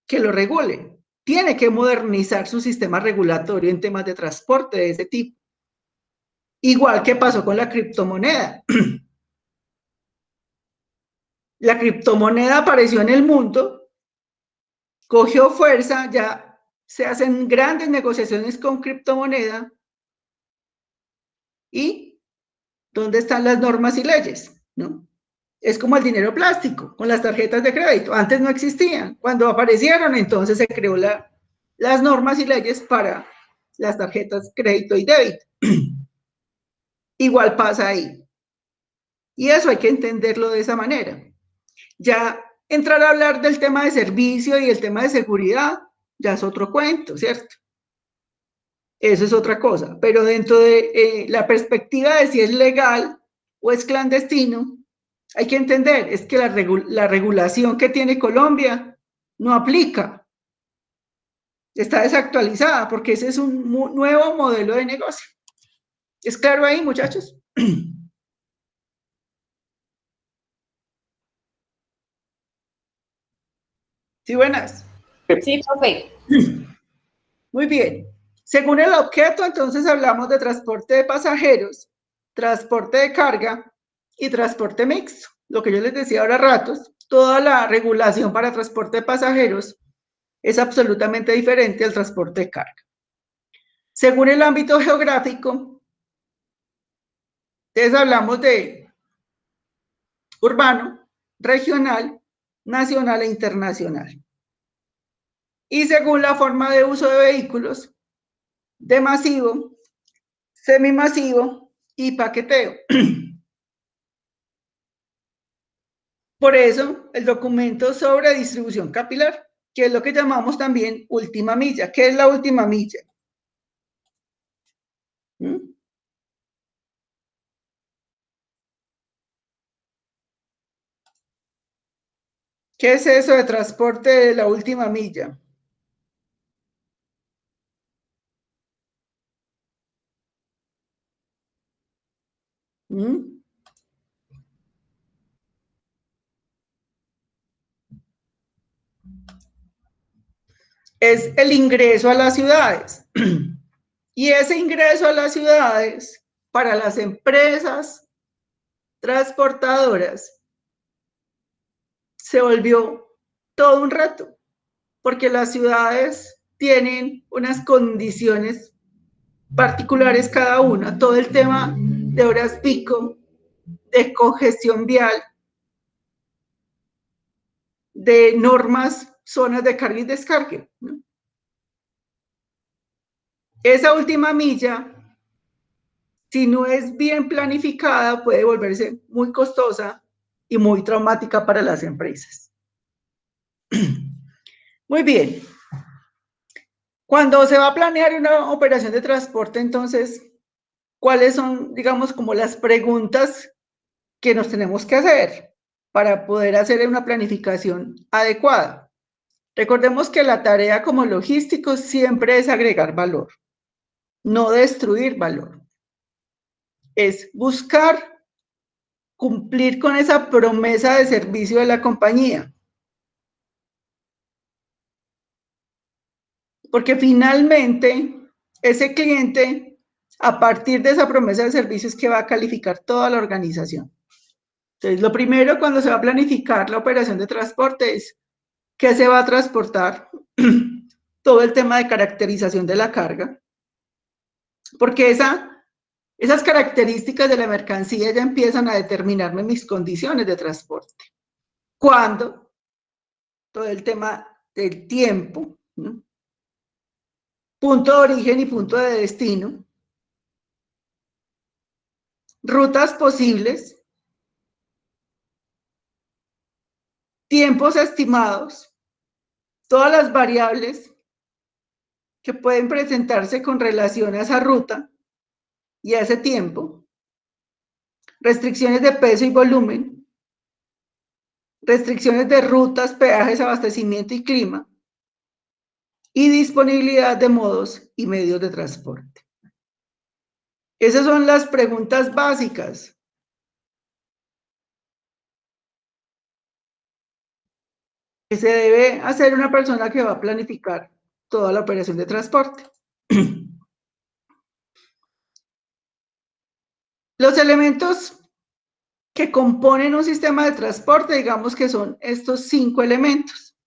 que lo regulen. Tiene que modernizar su sistema regulatorio en temas de transporte de ese tipo. Igual que pasó con la criptomoneda. La criptomoneda apareció en el mundo, cogió fuerza, ya se hacen grandes negociaciones con criptomoneda. ¿Y dónde están las normas y leyes? ¿No? Es como el dinero plástico, con las tarjetas de crédito. Antes no existían. Cuando aparecieron, entonces se creó las normas y leyes para las tarjetas crédito y débito. Igual pasa ahí. Y eso hay que entenderlo de esa manera. Ya entrar a hablar del tema de servicio y el tema de seguridad ya es otro cuento, ¿cierto? Eso es otra cosa. Pero dentro de la perspectiva de si es legal o es clandestino, hay que entender, es que la regulación que tiene Colombia no aplica. Está desactualizada porque ese es un nuevo modelo de negocio. ¿Es claro ahí, muchachos? Sí, buenas. Sí, profe. Muy bien. Según el objeto, entonces hablamos de transporte de pasajeros, transporte de carga y transporte mixto. Lo que yo les decía ahora a ratos, toda la regulación para transporte de pasajeros es absolutamente diferente al transporte de carga. Según el ámbito geográfico, entonces hablamos de urbano, regional, nacional e internacional. y según la forma de uso de vehículos, de masivo, semimasivo y paqueteo. Por eso, el documento sobre distribución capilar, que es lo que llamamos también última milla. ¿Qué es la última milla? ¿Mm? ¿Qué es eso de transporte de la última milla? ¿Mm? Es el ingreso a las ciudades. Y ese ingreso a las ciudades para las empresas transportadoras se volvió todo un reto, porque las ciudades tienen unas condiciones particulares cada una, todo el tema de horas pico, de congestión vial, de normas, zonas de carga y descargue, ¿no? Esa última milla, si no es bien planificada, puede volverse muy costosa y muy traumática para las empresas. Muy bien. Cuando se va a planear una operación de transporte, entonces, ¿cuáles son, digamos, como las preguntas que nos tenemos que hacer para poder hacer una planificación adecuada? Recordemos que la tarea como logísticos siempre es agregar valor, no destruir valor. Es buscar cumplir con esa promesa de servicio de la compañía. Porque finalmente ese cliente, a partir de esa promesa de servicio, es que va a calificar toda la organización. Entonces, lo primero cuando se va a planificar la operación de transporte es qué se va a transportar, todo el tema de caracterización de la carga, porque esas características de la mercancía ya empiezan a determinarme mis condiciones de transporte. ¿Cuándo? Todo el tema del tiempo, ¿no? Punto de origen y punto de destino, rutas posibles, tiempos estimados, todas las variables que pueden presentarse con relación a esa ruta y a ese tiempo, restricciones de peso y volumen, restricciones de rutas, peajes, abastecimiento y clima, y disponibilidad de modos y medios de transporte. Esas son las preguntas básicas. Que se debe hacer una persona que va a planificar toda la operación de transporte. Los elementos que componen un sistema de transporte, digamos que son estos 5 elementos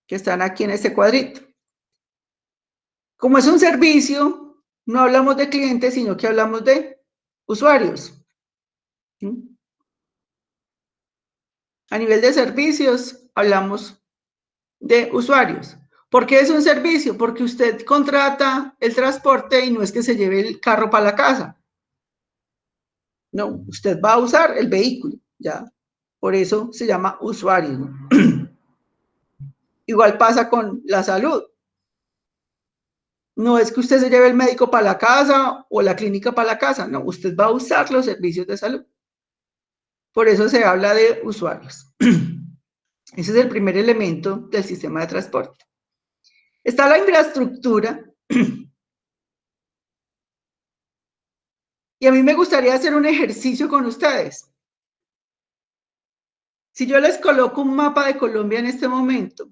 que están aquí en este cuadrito. Como es un servicio, no hablamos de clientes, sino que hablamos de usuarios. A nivel de servicios, hablamos de usuarios. ¿Por qué es un servicio? Porque usted contrata el transporte y no es que se lleve el carro para la casa. No, usted va a usar el vehículo, ¿ya? Por eso se llama usuario, ¿no? Igual pasa con la salud. No es que usted se lleve el médico para la casa o la clínica para la casa, no, usted va a usar los servicios de salud. Por eso se habla de usuarios. Ese es el primer elemento del sistema de transporte. Está la infraestructura. Y a mí me gustaría hacer un ejercicio con ustedes. Si yo les coloco un mapa de Colombia en este momento,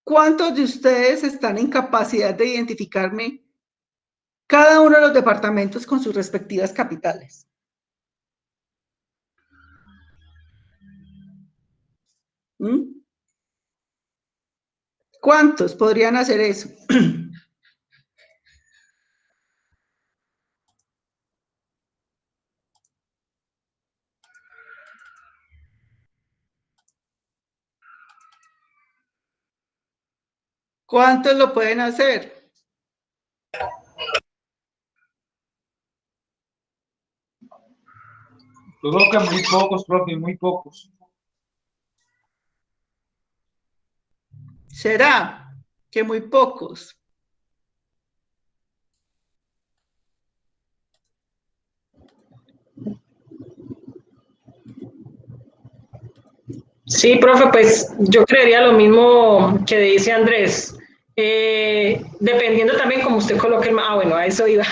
¿cuántos de ustedes están en capacidad de identificarme cada uno de los departamentos con sus respectivas capitales? ¿Mm? ¿Cuántos podrían hacer eso? ¿Cuántos lo pueden hacer? Yo creo que muy pocos, profe, muy pocos. ¿Será que muy pocos? Sí, profe, pues yo creería lo mismo que dice Andrés. Dependiendo también como usted coloque el mapa. Ah, bueno, a eso iba.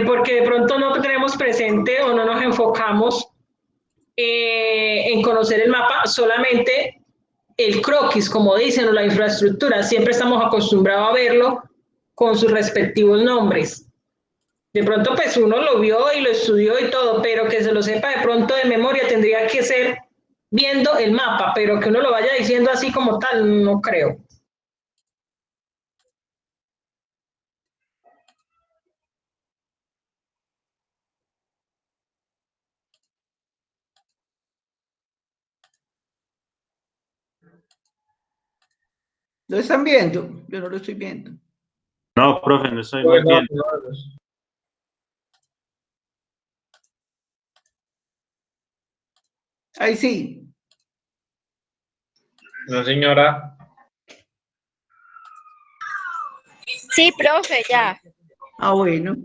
Porque de pronto no tenemos presente o no nos enfocamos en conocer el mapa, solamente el croquis, como dicen, o la infraestructura. Siempre estamos acostumbrados a verlo con sus respectivos nombres. De pronto, pues uno lo vio y lo estudió y todo, pero que se lo sepa de pronto de memoria tendría que ser viendo el mapa, pero que uno lo vaya diciendo así como tal, no creo. ¿Lo están viendo? Yo no lo estoy viendo. No, profe, no estoy Bueno, viendo. Ahí sí. No, señora. Sí, profe, ya. Ah, bueno.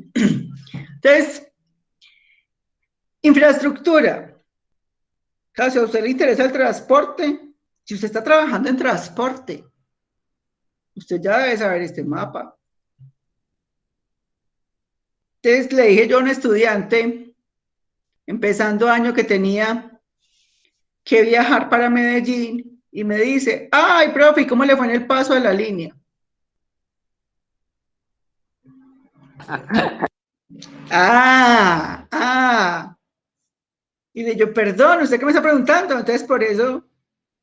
Entonces, infraestructura. Claro, si a usted le interesa el transporte, si usted está trabajando en transporte, usted ya debe saber este mapa. Entonces, le dije yo a un estudiante, empezando año, que tenía que viajar para Medellín, y me dice, ay, profe, ¿cómo le fue en el paso de la línea? Y le digo, perdón, ¿usted qué me está preguntando? Entonces, por eso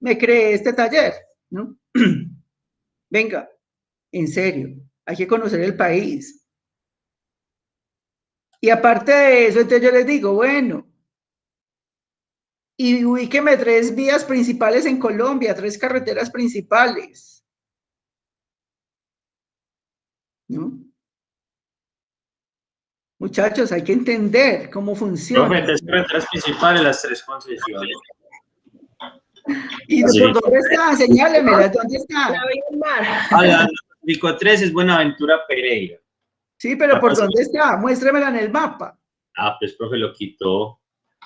me creé este taller, ¿no? Venga, en serio, hay que conocer el país. Y aparte de eso, entonces yo les digo, bueno, y ubíqueme 3 vías principales en Colombia, 3 carreteras principales, ¿no? Muchachos, hay que entender cómo funciona. Profe, 3 carreteras principales, las 3 concesiones. ¿Y por dónde está? Señálemelas, ¿dónde está? La Vía del Mar. La Pico 3 es Buenaventura Pereira. Sí, pero ¿por dónde está? Muéstremela en el mapa. Ah, pues, profe, lo quitó.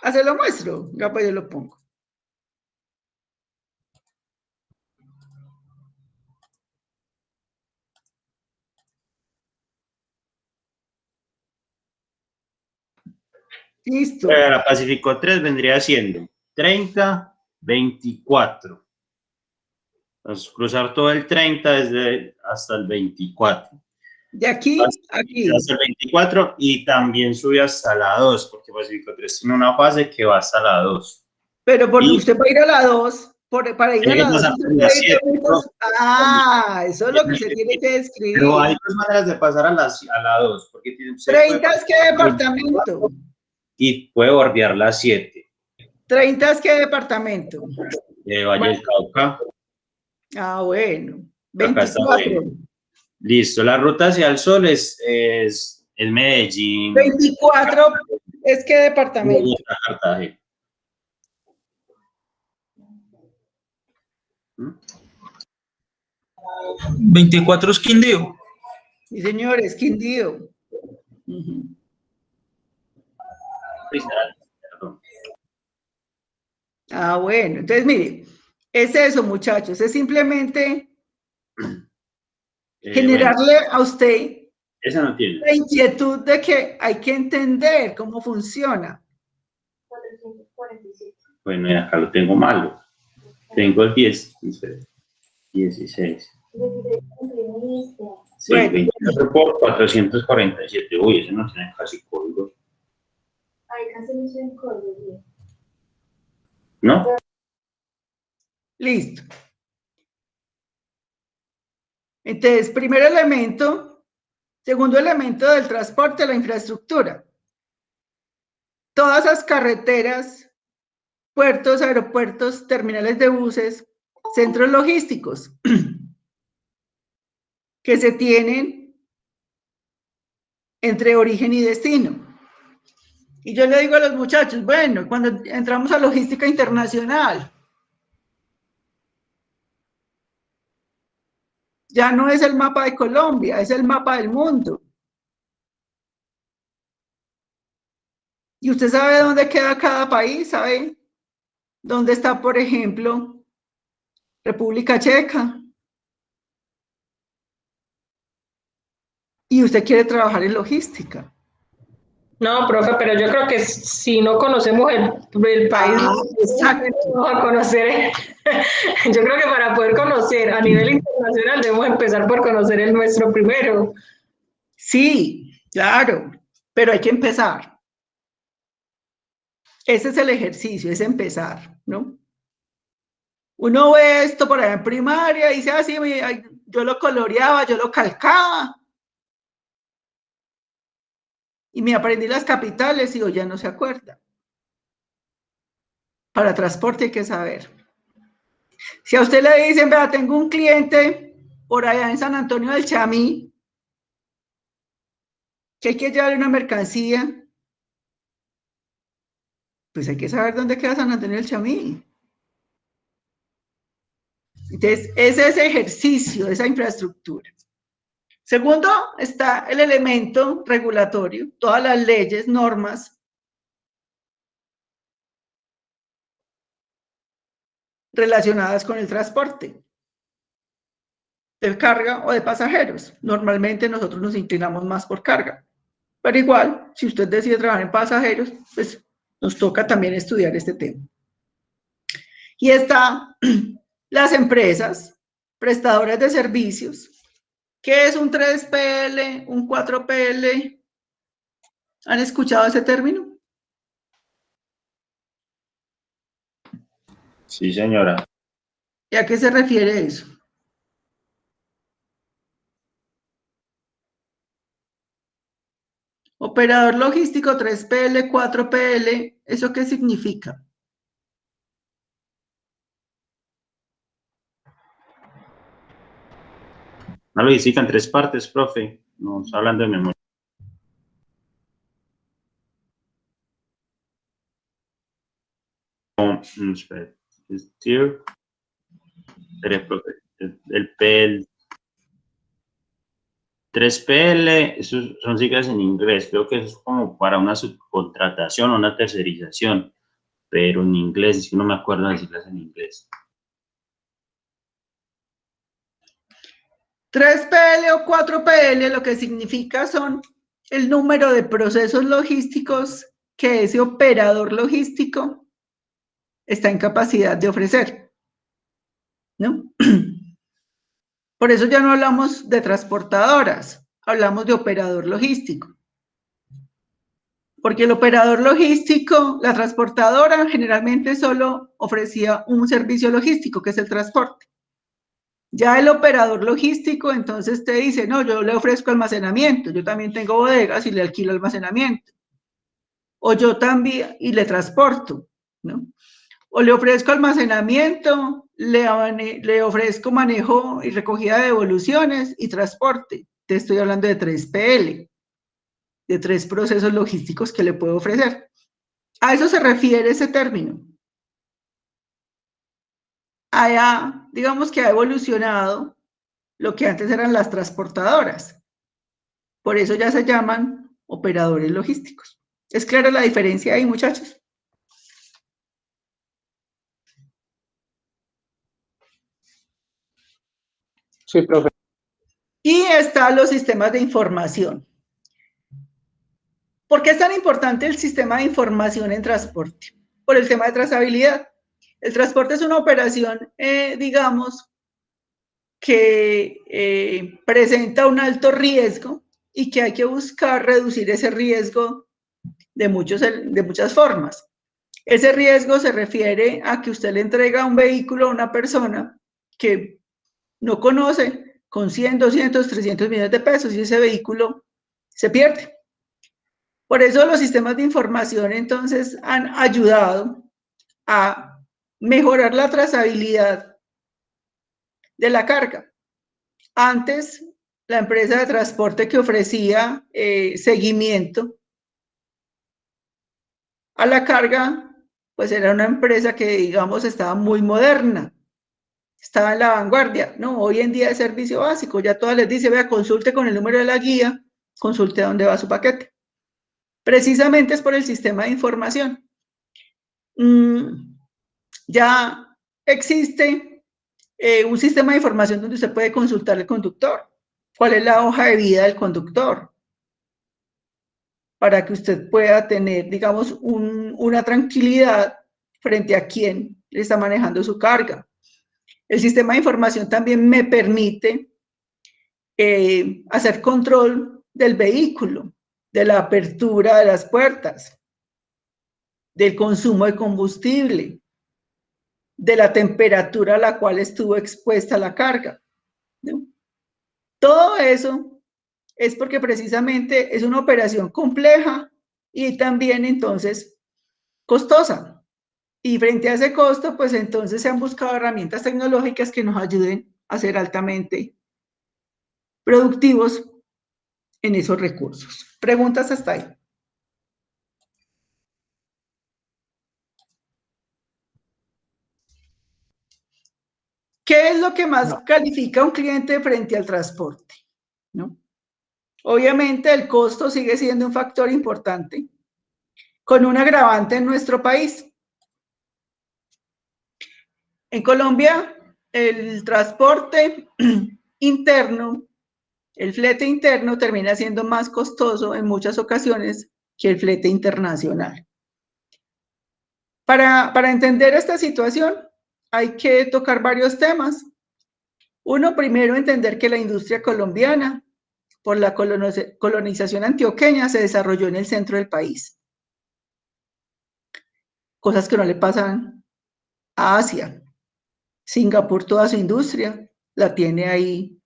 Ah, se lo muestro. Ya, pues yo lo pongo. Listo. La Pacífico 3 vendría siendo 30, 24. Entonces, cruzar todo el 30 desde hasta el 24. De aquí a aquí. Hasta el 24 y también sube hasta la 2, porque Pacífico 3 tiene una fase que va hasta la 2. Pero porque usted va a ir a la 2, para ir a la 2. Eso es lo que se tiene que describir. Pero hay 2 maneras de pasar a la 2. Porque 30 es qué departamento. Y puede bordear la 7. 30 es qué departamento. Valle del Cauca. Ah, bueno. Acá está 24. bueno. Listo, la ruta hacia el sol es Medellín. 24 es qué departamento. Cartagena. 24 es Quindío. Sí, señores, Quindío. Ah, bueno. Entonces, mire, es eso, muchachos. Es simplemente generarle a usted esa no tiene. la inquietud de que hay que entender cómo funciona. 447. Bueno, y acá lo tengo malo. Tengo el 10, 16. Sí, Bueno. 24 por 447. Uy, ese no tiene casi código. Ay, casi no tiene código. ¿No? Listo. Entonces, primer elemento, segundo elemento del transporte, la infraestructura. Todas esas carreteras, puertos, aeropuertos, terminales de buses, centros logísticos que se tienen entre origen y destino. Y yo le digo a los muchachos, bueno, cuando entramos a logística internacional, ya no es el mapa de Colombia, es el mapa del mundo. Y usted sabe dónde queda cada país, sabe dónde está, por ejemplo, República Checa. Y usted quiere trabajar en logística. No, profe, pero yo creo que si no conocemos el país, no vamos a conocer. Yo creo que para poder conocer a nivel internacional debemos empezar por conocer el nuestro primero. Sí, claro, pero hay que empezar. Ese es el ejercicio, es empezar, ¿no? Uno ve esto por allá en primaria y dice, ah, sí, yo lo coloreaba, yo lo calcaba. Y me aprendí las capitales y hoy ya no se acuerda. Para transporte hay que saber. Si a usted le dicen, vea, tengo un cliente por allá en San Antonio del Chamí, que hay que llevarle una mercancía, pues hay que saber dónde queda San Antonio del Chamí. Entonces, ese es ejercicio, esa infraestructura. Segundo, está el elemento regulatorio, todas las leyes, normas relacionadas con el transporte de carga o de pasajeros. Normalmente nosotros nos inclinamos más por carga, pero igual, si usted decide trabajar en pasajeros, pues nos toca también estudiar este tema. Y está las empresas prestadoras de servicios. ¿Qué es un 3PL, un 4PL? ¿Han escuchado ese término? Sí, señora. ¿Y a qué se refiere eso? Operador logístico 3PL, 4PL, ¿eso qué significa? Una logística en 3 partes, profe. No está hablando de memoria. Espera. El PL. 3PL, esos son siglas en inglés. Creo que eso es como para una subcontratación o una tercerización. Pero en inglés, es que no me acuerdo de siglas en inglés. 3PL o 4PL lo que significa son el número de procesos logísticos que ese operador logístico está en capacidad de ofrecer, ¿no? Por eso ya no hablamos de transportadoras, hablamos de operador logístico. Porque el operador logístico, la transportadora generalmente solo ofrecía un servicio logístico, que es el transporte. Ya el operador logístico entonces te dice, no, yo le ofrezco almacenamiento, yo también tengo bodegas y le alquilo almacenamiento. O yo también, y le transporto, ¿no? O le ofrezco almacenamiento, le ofrezco manejo y recogida de devoluciones y transporte. Te estoy hablando de 3PL, de 3 procesos logísticos que le puedo ofrecer. A eso se refiere ese término. Allá, digamos que ha evolucionado lo que antes eran las transportadoras. Por eso ya se llaman operadores logísticos. ¿Es clara la diferencia ahí, muchachos? Sí, profe. Y están los sistemas de información. ¿Por qué es tan importante el sistema de información en transporte? Por el tema de trazabilidad. El transporte es una operación, digamos, que presenta un alto riesgo y que hay que buscar reducir ese riesgo de muchas formas. Ese riesgo se refiere a que usted le entrega un vehículo a una persona que no conoce con 100, 200, 300 millones de pesos y ese vehículo se pierde. Por eso los sistemas de información entonces han ayudado a mejorar la trazabilidad de la carga. Antes, la empresa de transporte que ofrecía seguimiento a la carga, pues era una empresa que, digamos, estaba muy moderna, estaba en la vanguardia, ¿no? Hoy en día es servicio básico, ya todas les dice, vea, consulte con el número de la guía, consulte dónde va su paquete. Precisamente es por el sistema de información. Ya existe un sistema de información donde usted puede consultar al conductor, cuál es la hoja de vida del conductor, para que usted pueda tener, digamos, una tranquilidad frente a quién le está manejando su carga. El sistema de información también me permite hacer control del vehículo, de la apertura de las puertas, del consumo de combustible, de la temperatura a la cual estuvo expuesta la carga, ¿no? Todo eso es porque precisamente es una operación compleja y también entonces costosa. Y frente a ese costo, pues entonces se han buscado herramientas tecnológicas que nos ayuden a ser altamente productivos en esos recursos. ¿Preguntas hasta ahí? ¿Qué es lo que más califica a un cliente frente al transporte? ¿No? Obviamente el costo sigue siendo un factor importante, con un agravante en nuestro país. En Colombia, el transporte interno, el flete interno termina siendo más costoso en muchas ocasiones que el flete internacional. Para entender esta situación, hay que tocar varios temas. Uno, primero, entender que la industria colombiana, por la colonización antioqueña, se desarrolló en el centro del país. Cosas que no le pasan a Asia. Singapur, toda su industria la tiene ahí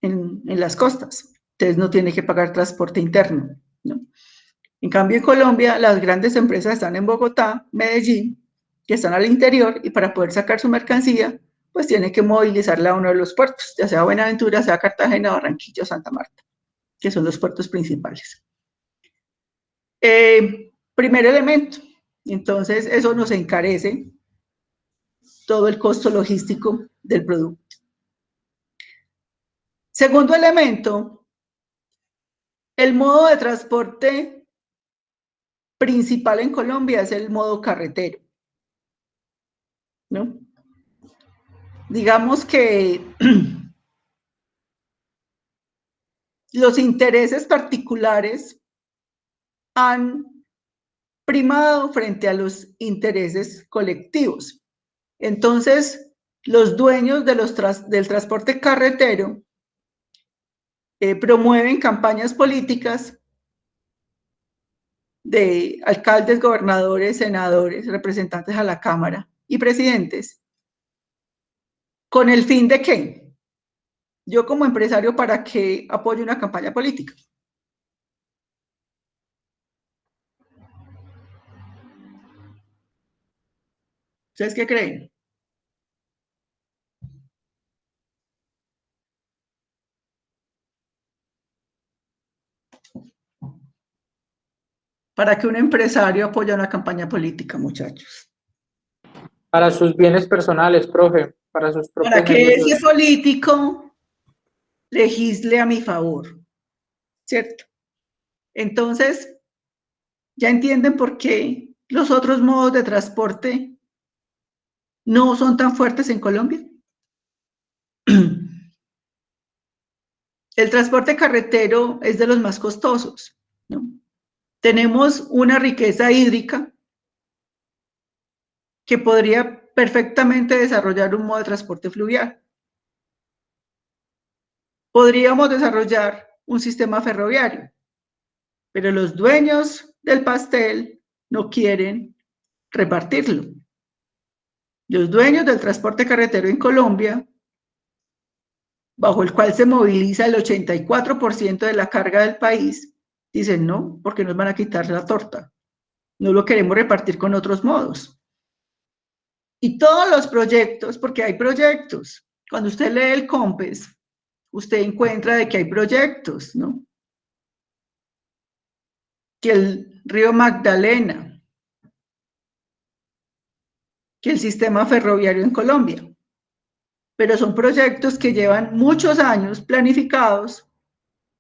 en las costas. Entonces no tiene que pagar transporte interno, ¿no? En cambio, en Colombia, las grandes empresas están en Bogotá, Medellín, que están al interior, y para poder sacar su mercancía, pues tiene que movilizarla a uno de los puertos, ya sea Buenaventura, sea Cartagena, Barranquilla o Santa Marta, que son los puertos principales. Primer elemento, entonces eso nos encarece todo el costo logístico del producto. Segundo elemento, el modo de transporte principal en Colombia es el modo carretero, ¿no? Digamos que los intereses particulares han primado frente a los intereses colectivos. Entonces, los dueños de del transporte carretero promueven campañas políticas de alcaldes, gobernadores, senadores, representantes a la Cámara y presidentes. ¿Con el fin de qué? Yo como empresario, ¿para qué apoyo una campaña política? ¿Ustedes qué creen? ¿Para qué un empresario apoya una campaña política, muchachos? Para sus bienes personales, profe, para sus propios Para que negocios. ese político legisle a mi favor, ¿cierto? Entonces, ya entienden por qué los otros modos de transporte no son tan fuertes en Colombia. El transporte carretero es de los más costosos, ¿no? Tenemos una riqueza hídrica que podría perfectamente desarrollar un modo de transporte fluvial. Podríamos desarrollar un sistema ferroviario, pero los dueños del pastel no quieren repartirlo. Los dueños del transporte carretero en Colombia, bajo el cual se moviliza el 84% de la carga del país, dicen no, porque nos van a quitar la torta. No lo queremos repartir con otros modos. Y todos los proyectos, porque hay proyectos Cuando usted lee el COMPES, usted encuentra de que hay proyectos, ¿no? Que el río Magdalena, que el sistema ferroviario en Colombia. Pero son proyectos que llevan muchos años planificados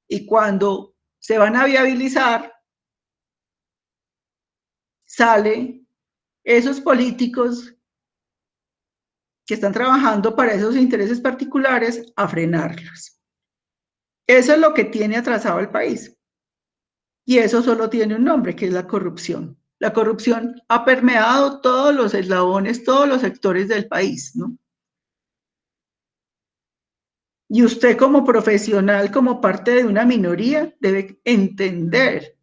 y cuando se van a viabilizar, salen esos políticos que están trabajando para esos intereses particulares a frenarlos. Eso es lo que tiene atrasado el país. Y eso solo tiene un nombre, que es la corrupción. La corrupción ha permeado todos los eslabones, todos los sectores del país, ¿no? Y usted como profesional, como parte de una minoría, debe entender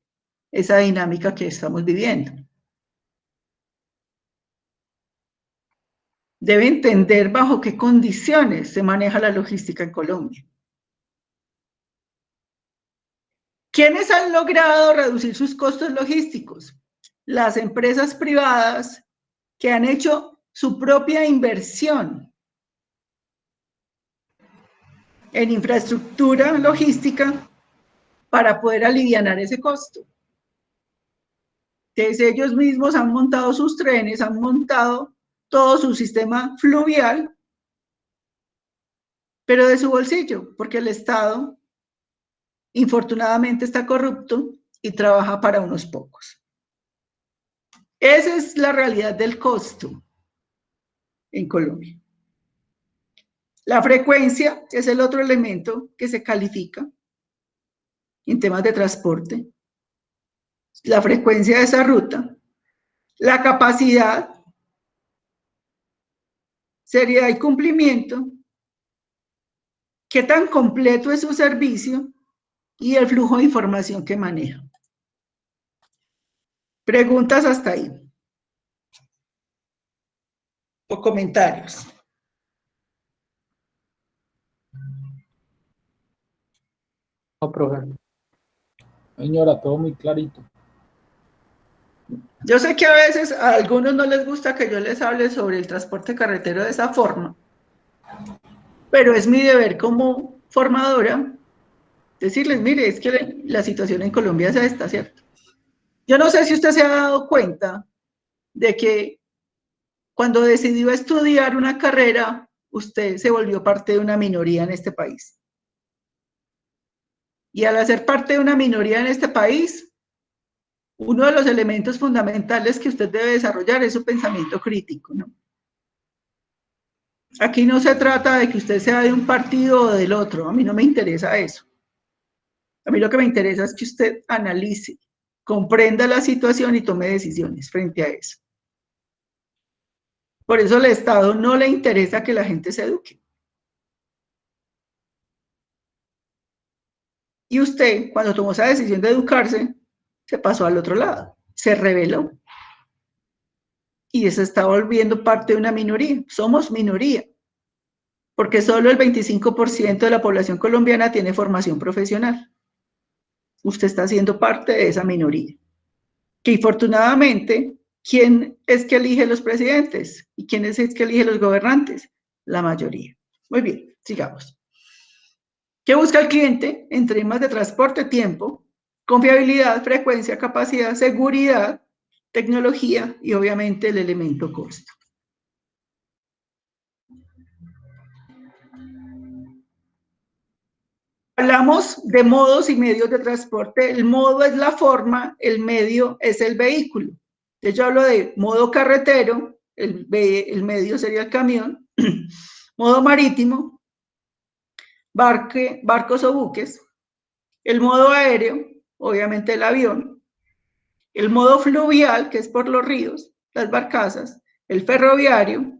esa dinámica que estamos viviendo. Debe entender bajo qué condiciones se maneja la logística en Colombia. ¿Quiénes han logrado reducir sus costos logísticos? Las empresas privadas que han hecho su propia inversión en infraestructura logística para poder aliviar ese costo. Entonces ellos mismos han montado sus trenes, han montado todo su sistema fluvial, pero de su bolsillo, porque el Estado infortunadamente está corrupto y trabaja para unos pocos. Esa es la realidad del costo en Colombia. La frecuencia es el otro elemento que se califica en temas de transporte. La frecuencia de esa ruta, la capacidad, seriedad y cumplimiento, qué tan completo es su servicio y el flujo de información que maneja. ¿Preguntas hasta ahí? ¿O comentarios? No, profe. Señora, todo muy clarito. Yo sé que a veces a algunos no les gusta que yo les hable sobre el transporte carretero de esa forma, pero es mi deber como formadora decirles, mire, es que la situación en Colombia es esta, ¿cierto? Yo no sé si usted se ha dado cuenta de que cuando decidió estudiar una carrera, usted se volvió parte de una minoría en este país. Y al hacer parte de una minoría en este país, uno de los elementos fundamentales que usted debe desarrollar es su pensamiento crítico, ¿no? Aquí no se trata de que usted sea de un partido o del otro, a mí no me interesa eso. A mí lo que me interesa es que usted analice, comprenda la situación y tome decisiones frente a eso. Por eso al Estado no le interesa que la gente se eduque. Y usted, cuando tomó esa decisión de educarse, se pasó al otro lado, se rebeló. Y se está volviendo parte de una minoría. Somos minoría, porque solo el 25% de la población colombiana tiene formación profesional. Usted está siendo parte de esa minoría. Que infortunadamente, ¿quién es que elige los presidentes? ¿Y quién es que elige los gobernantes? La mayoría. Muy bien, sigamos. ¿Qué busca el cliente? En temas de transporte, tiempo, confiabilidad, frecuencia, capacidad, seguridad, tecnología y obviamente el elemento costo. Hablamos de modos y medios de transporte. El modo es la forma, el medio es el vehículo. Entonces yo hablo de modo carretero, el medio sería el camión, modo marítimo, barcos o buques, el modo aéreo, obviamente el avión, el modo fluvial, que es por los ríos, las barcazas, el ferroviario,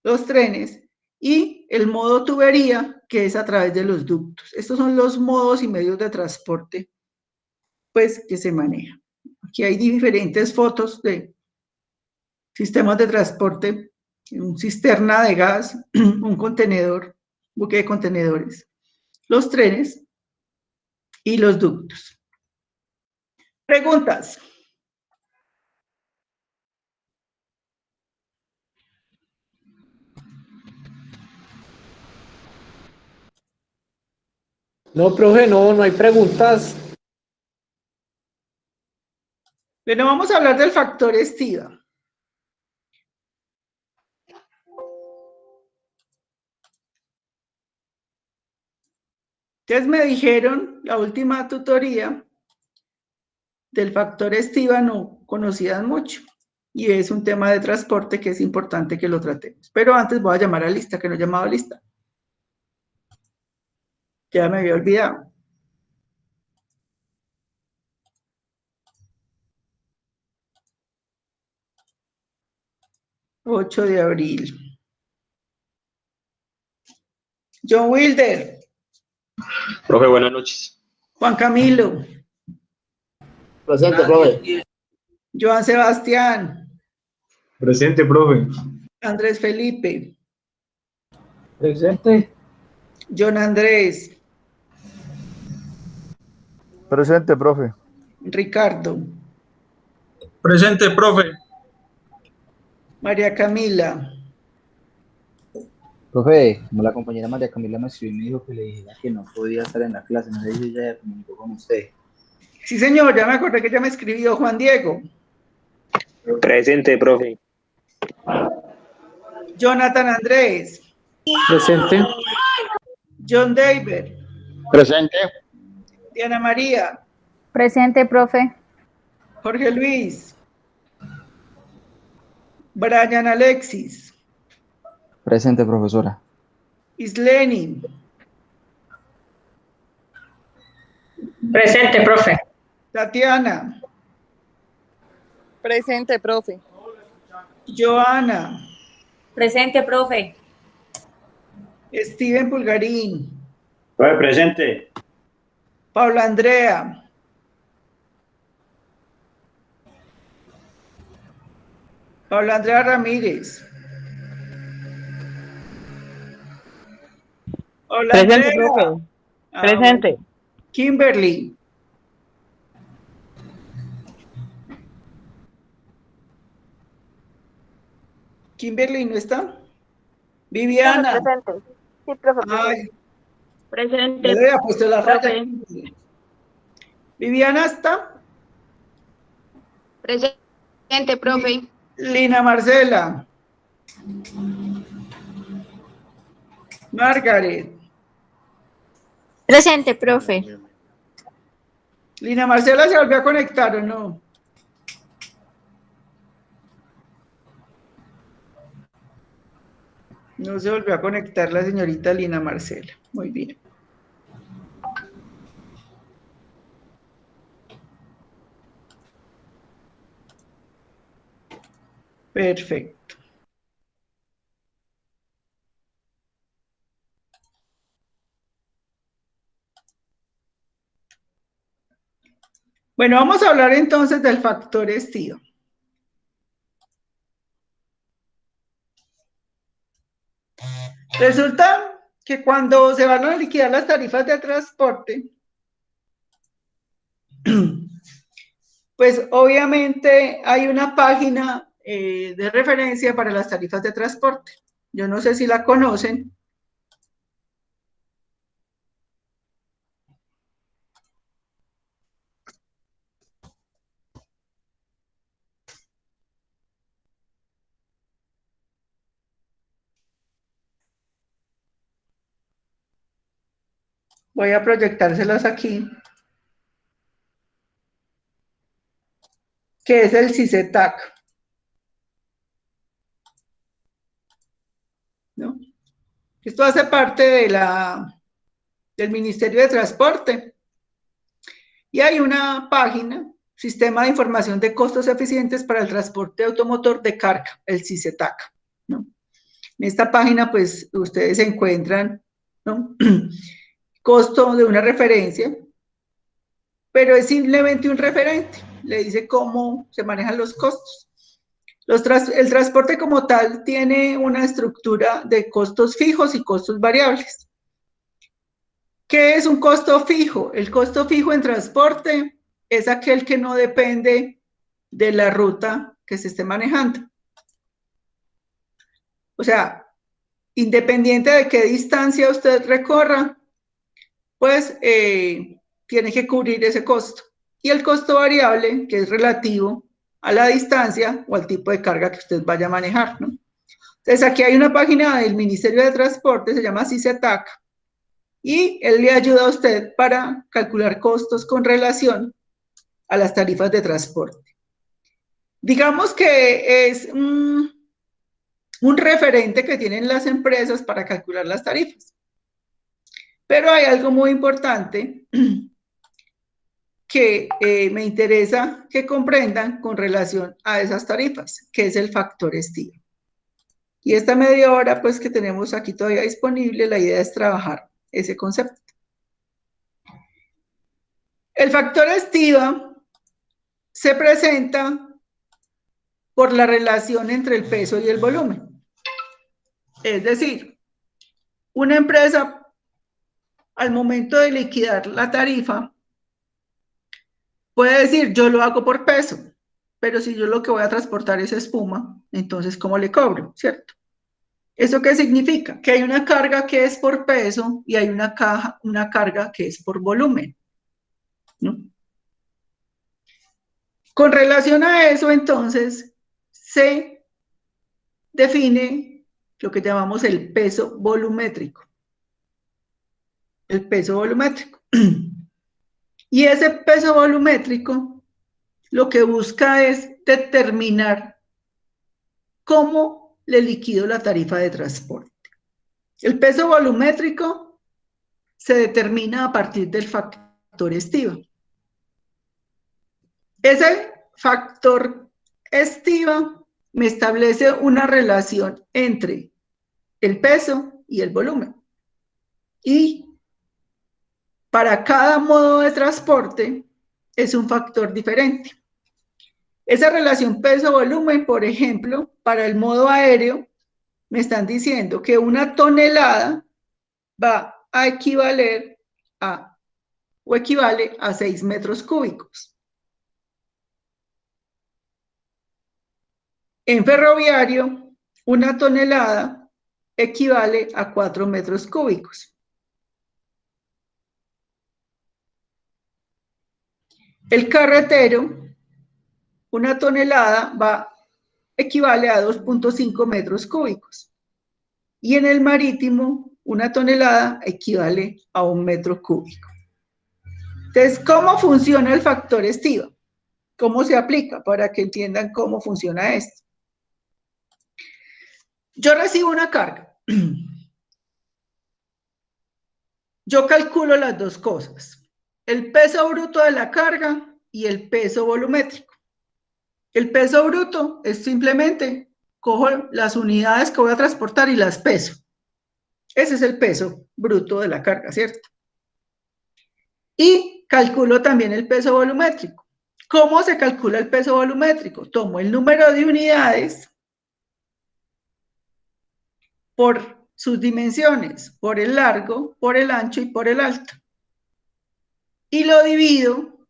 los trenes, y el modo tubería, que es a través de los ductos. Estos son los modos y medios de transporte, pues, que se manejan. Aquí hay diferentes fotos de sistemas de transporte, un cisterna de gas, un contenedor, buque de contenedores, los trenes y los ductos. Preguntas. No, profe, no hay preguntas. Bueno, vamos a hablar del factor estiva. Entonces me dijeron, la última tutoría del factor estiva no conocían mucho. Y es un tema de transporte que es importante que lo tratemos. Pero antes voy a llamar a Lista, que no he llamado a Lista. Ya me había olvidado. ...8 de abril. John Wilder. Profe, buenas noches. Juan Camilo. Presente, profe. Joan Sebastián. Presente, profe. Andrés Felipe. Presente. John Andrés. Presente, profe. Ricardo. Presente, profe. María Camila. Profe, como la compañera María Camila me escribió y me dijo que le dijera que no podía estar en la clase, no sé si ella ya comunicó con usted. Sí, señor, ya me acordé que ya me escribió Juan Diego. Presente, profe. Jonathan Andrés. Presente. John David. Presente. Diana María. Presente, profe. Jorge Luis. Brian Alexis. Presente, profesora. Isleni. Presente, profe. Tatiana. Presente, profe. Joana. Presente, profe. Steven Pulgarín. Profe, presente. Paula Andrea. Paula Andrea Ramírez. Paula Presente, Andrea. profe. Presente. Bueno. Kimberly. Kimberly no está. Viviana. Presente. Sí, profe, Ay, presente. Presente. le había puesto la raya. Profe. Viviana está. Presente, profe. Lina Marcela. Margaret. Presente, profe. Lina Marcela se volvió a conectar, ¿o no? No se volvió a conectar la señorita Lina Marcela. Muy bien. Perfecto. Bueno, vamos a hablar entonces del factor estío. Resulta que cuando se van a liquidar las tarifas de transporte, pues obviamente hay una página de referencia para las tarifas de transporte. Yo no sé si la conocen. Voy a proyectárselas aquí. Que es el CICETAC. ¿No? Esto hace parte de del Ministerio de Transporte. Y hay una página, Sistema de Información de Costos Eficientes para el Transporte Automotor de Carga, el CICETAC, ¿no? En esta página, pues, ustedes encuentran, ¿no? Costo de una referencia, pero es simplemente un referente. Le dice cómo se manejan los costos. El transporte como tal tiene una estructura de costos fijos y costos variables. ¿Qué es un costo fijo? El costo fijo en transporte es aquel que no depende de la ruta que se esté manejando. O sea, independiente de qué distancia usted recorra, pues tiene que cubrir ese costo. Y el costo variable, que es relativo a la distancia o al tipo de carga que usted vaya a manejar, ¿no? Entonces, aquí hay una página del Ministerio de Transporte, se llama CICETAC, y él le ayuda a usted para calcular costos con relación a las tarifas de transporte. Digamos que es un referente que tienen las empresas para calcular las tarifas. Pero hay algo muy importante que me interesa que comprendan con relación a esas tarifas, que es el factor estiva. Y esta media hora, pues, que tenemos aquí todavía disponible, la idea es trabajar ese concepto. El factor estiva se presenta por la relación entre el peso y el volumen. Es decir, una empresa, al momento de liquidar la tarifa, puede decir, yo lo hago por peso, pero si yo lo que voy a transportar es espuma, entonces, ¿cómo le cobro? ¿Cierto? ¿Eso qué significa? Que hay una carga que es por peso y hay una carga que es por volumen, ¿no? Con relación a eso, entonces, se define lo que llamamos el peso volumétrico. El peso volumétrico. Y ese peso volumétrico lo que busca es determinar cómo le liquido la tarifa de transporte. El peso volumétrico se determina a partir del factor estiva. Ese factor estiva me establece una relación entre el peso y el volumen. Y para cada modo de transporte es un factor diferente. Esa relación peso-volumen, por ejemplo, para el modo aéreo, me están diciendo que una tonelada va a equivaler a, o equivale a 6 metros cúbicos. En ferroviario, una tonelada equivale a 4 metros cúbicos. El carretero, una tonelada equivale a 2.5 metros cúbicos. Y en el marítimo, una tonelada equivale a 1 metro cúbico. Entonces, ¿cómo funciona el factor estiva? ¿Cómo se aplica? Para que entiendan cómo funciona esto. Yo recibo una carga. Yo calculo las dos cosas. El peso bruto de la carga y el peso volumétrico. El peso bruto es simplemente, cojo las unidades que voy a transportar y las peso. Ese es el peso bruto de la carga, ¿cierto? Y calculo también el peso volumétrico. ¿Cómo se calcula el peso volumétrico? Tomo el número de unidades por sus dimensiones, por el largo, por el ancho y por el alto. Y lo divido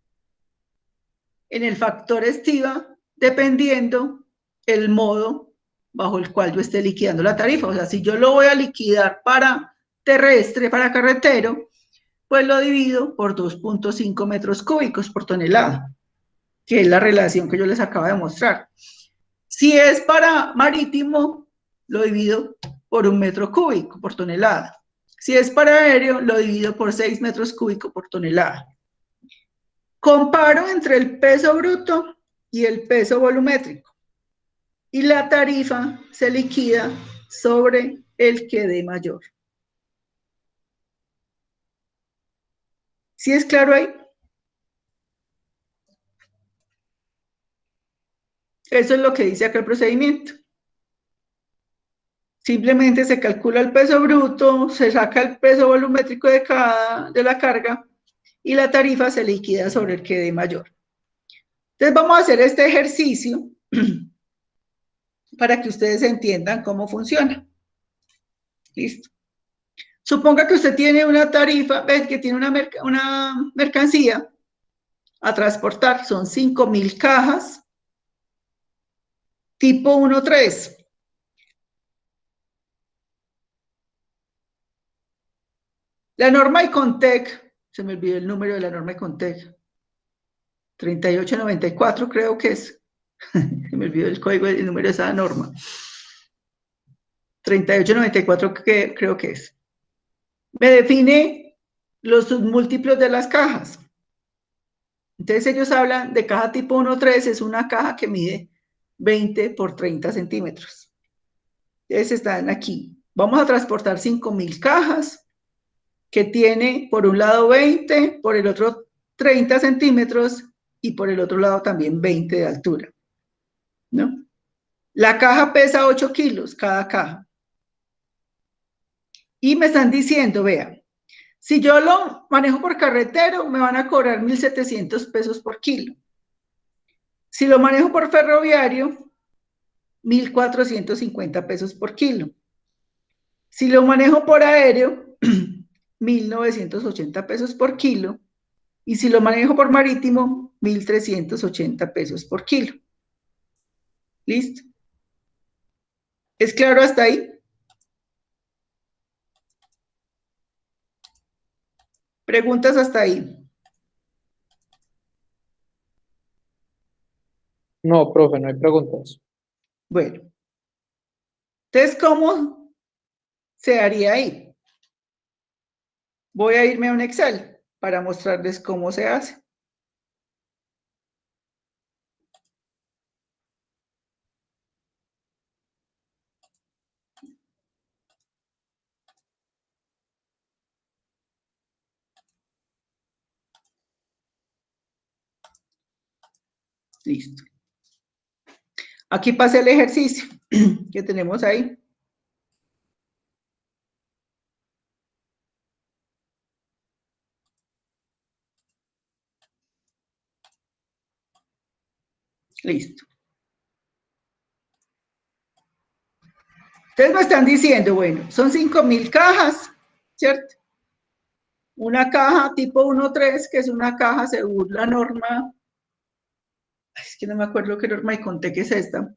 en el factor estiva dependiendo el modo bajo el cual yo esté liquidando la tarifa. O sea, si yo lo voy a liquidar para terrestre, para carretero, pues lo divido por 2.5 metros cúbicos por tonelada, que es la relación que yo les acabo de mostrar. Si es para marítimo, lo divido por 1 metro cúbico por tonelada. Si es para aéreo, lo divido por 6 metros cúbicos por tonelada. Comparo entre el peso bruto y el peso volumétrico. Y la tarifa se liquida sobre el que dé mayor. ¿Sí es claro ahí? Eso es lo que dice acá el procedimiento. Simplemente se calcula el peso bruto, se saca el peso volumétrico de la carga y la tarifa se liquida sobre el que dé mayor. Entonces vamos a hacer este ejercicio para que ustedes entiendan cómo funciona. Listo. Suponga que usted tiene una tarifa, que tiene una mercancía a transportar, son 5.000 cajas tipo 1.3. La norma ICONTEC, se me olvidó el número de la norma ICONTEC, 3894 creo que es. Se me olvidó el código, el número de esa norma. 3894 creo que es. Me define los submúltiplos de las cajas. Entonces ellos hablan de caja tipo 1.3, es una caja que mide 20 por 30 centímetros. Entonces están aquí. Vamos a transportar 5.000 cajas, que tiene por un lado 20, por el otro 30 centímetros y por el otro lado también 20 de altura, ¿no? La caja pesa 8 kilos, cada caja. Y me están diciendo, vean, si yo lo manejo por carretero, me van a cobrar 1.700 pesos por kilo. Si lo manejo por ferroviario, 1.450 pesos por kilo. Si lo manejo por aéreo, 1.980 pesos por kilo. Y si lo manejo por marítimo, 1.380 pesos por kilo. ¿Listo? ¿Es claro hasta ahí? ¿Preguntas hasta ahí? No, profe, no hay preguntas. Bueno. Entonces, ¿cómo se haría ahí? Voy a irme a un Excel para mostrarles cómo se hace. Listo. Aquí pasé el ejercicio que tenemos ahí. Listo. Entonces me están diciendo, bueno, son 5.000 cajas, ¿cierto? Una caja tipo 1.3, que es una caja según la norma, es que no me acuerdo qué norma y conté que es esta,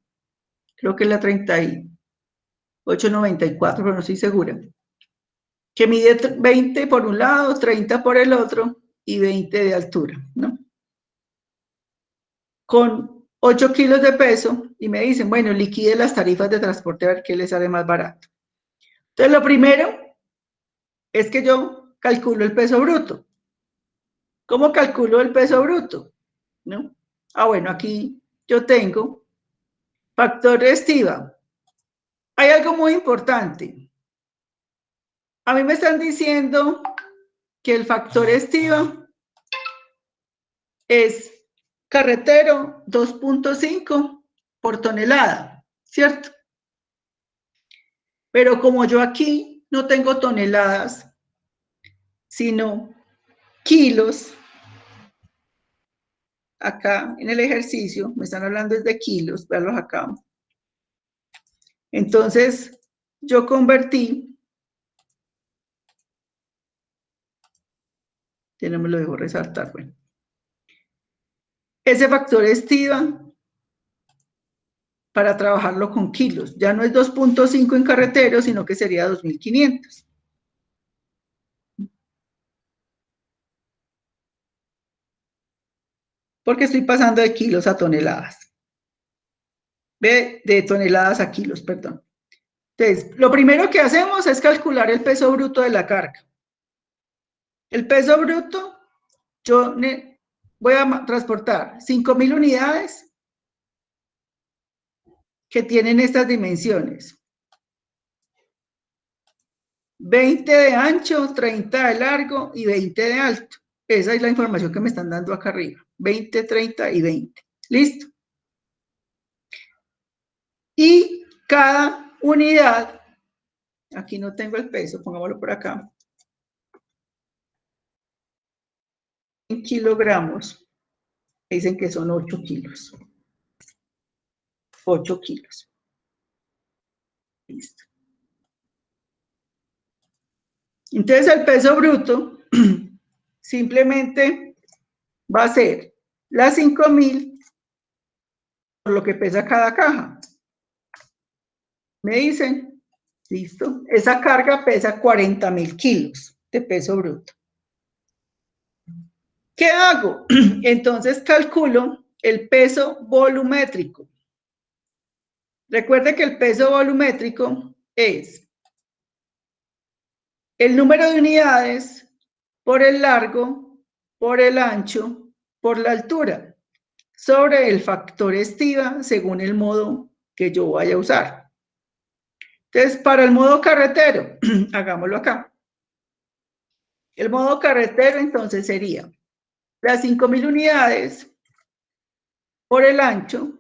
creo que es la 3894, pero no estoy segura, que mide 20 por un lado, 30 por el otro y 20 de altura, ¿no? Con 8 kilos de peso, y me dicen, bueno, liquide las tarifas de transporte a ver qué les sale más barato. Entonces, lo primero es que yo calculo el peso bruto. ¿Cómo calculo el peso bruto? ¿No? Ah, bueno, aquí yo tengo factor de estiva. Hay algo muy importante. A mí me están diciendo que el factor estiva es carretero 2.5 por tonelada, ¿cierto? Pero como yo aquí no tengo toneladas, sino kilos, acá en el ejercicio me están hablando de kilos, veanlos acá. Entonces, yo convertí, ya no me lo dejo resaltar, bueno. Ese factor estiva para trabajarlo con kilos. Ya no es 2.5 en carretero, sino que sería 2.500. Porque estoy pasando de kilos a toneladas. De toneladas a kilos, perdón. Entonces, lo primero que hacemos es calcular el peso bruto de la carga. El peso bruto, yo voy a transportar 5.000 unidades que tienen estas dimensiones. 20 de ancho, 30 de largo y 20 de alto. Esa es la información que me están dando acá arriba. 20, 30 y 20. ¿Listo? Y cada unidad, aquí no tengo el peso, pongámoslo por acá. En kilogramos, dicen que son 8 kilos. 8 kilos. Listo. Entonces el peso bruto simplemente va a ser las 5.000 por lo que pesa cada caja. Me dicen, listo, esa carga pesa 40.000 kilos. de peso bruto. ¿Qué hago? Entonces calculo el peso volumétrico. Recuerde que el peso volumétrico es el número de unidades por el largo, por el ancho, por la altura, sobre el factor estiva según el modo que yo vaya a usar. Entonces, para el modo carretero, hagámoslo acá. El modo carretero entonces sería las 5.000 unidades por el ancho,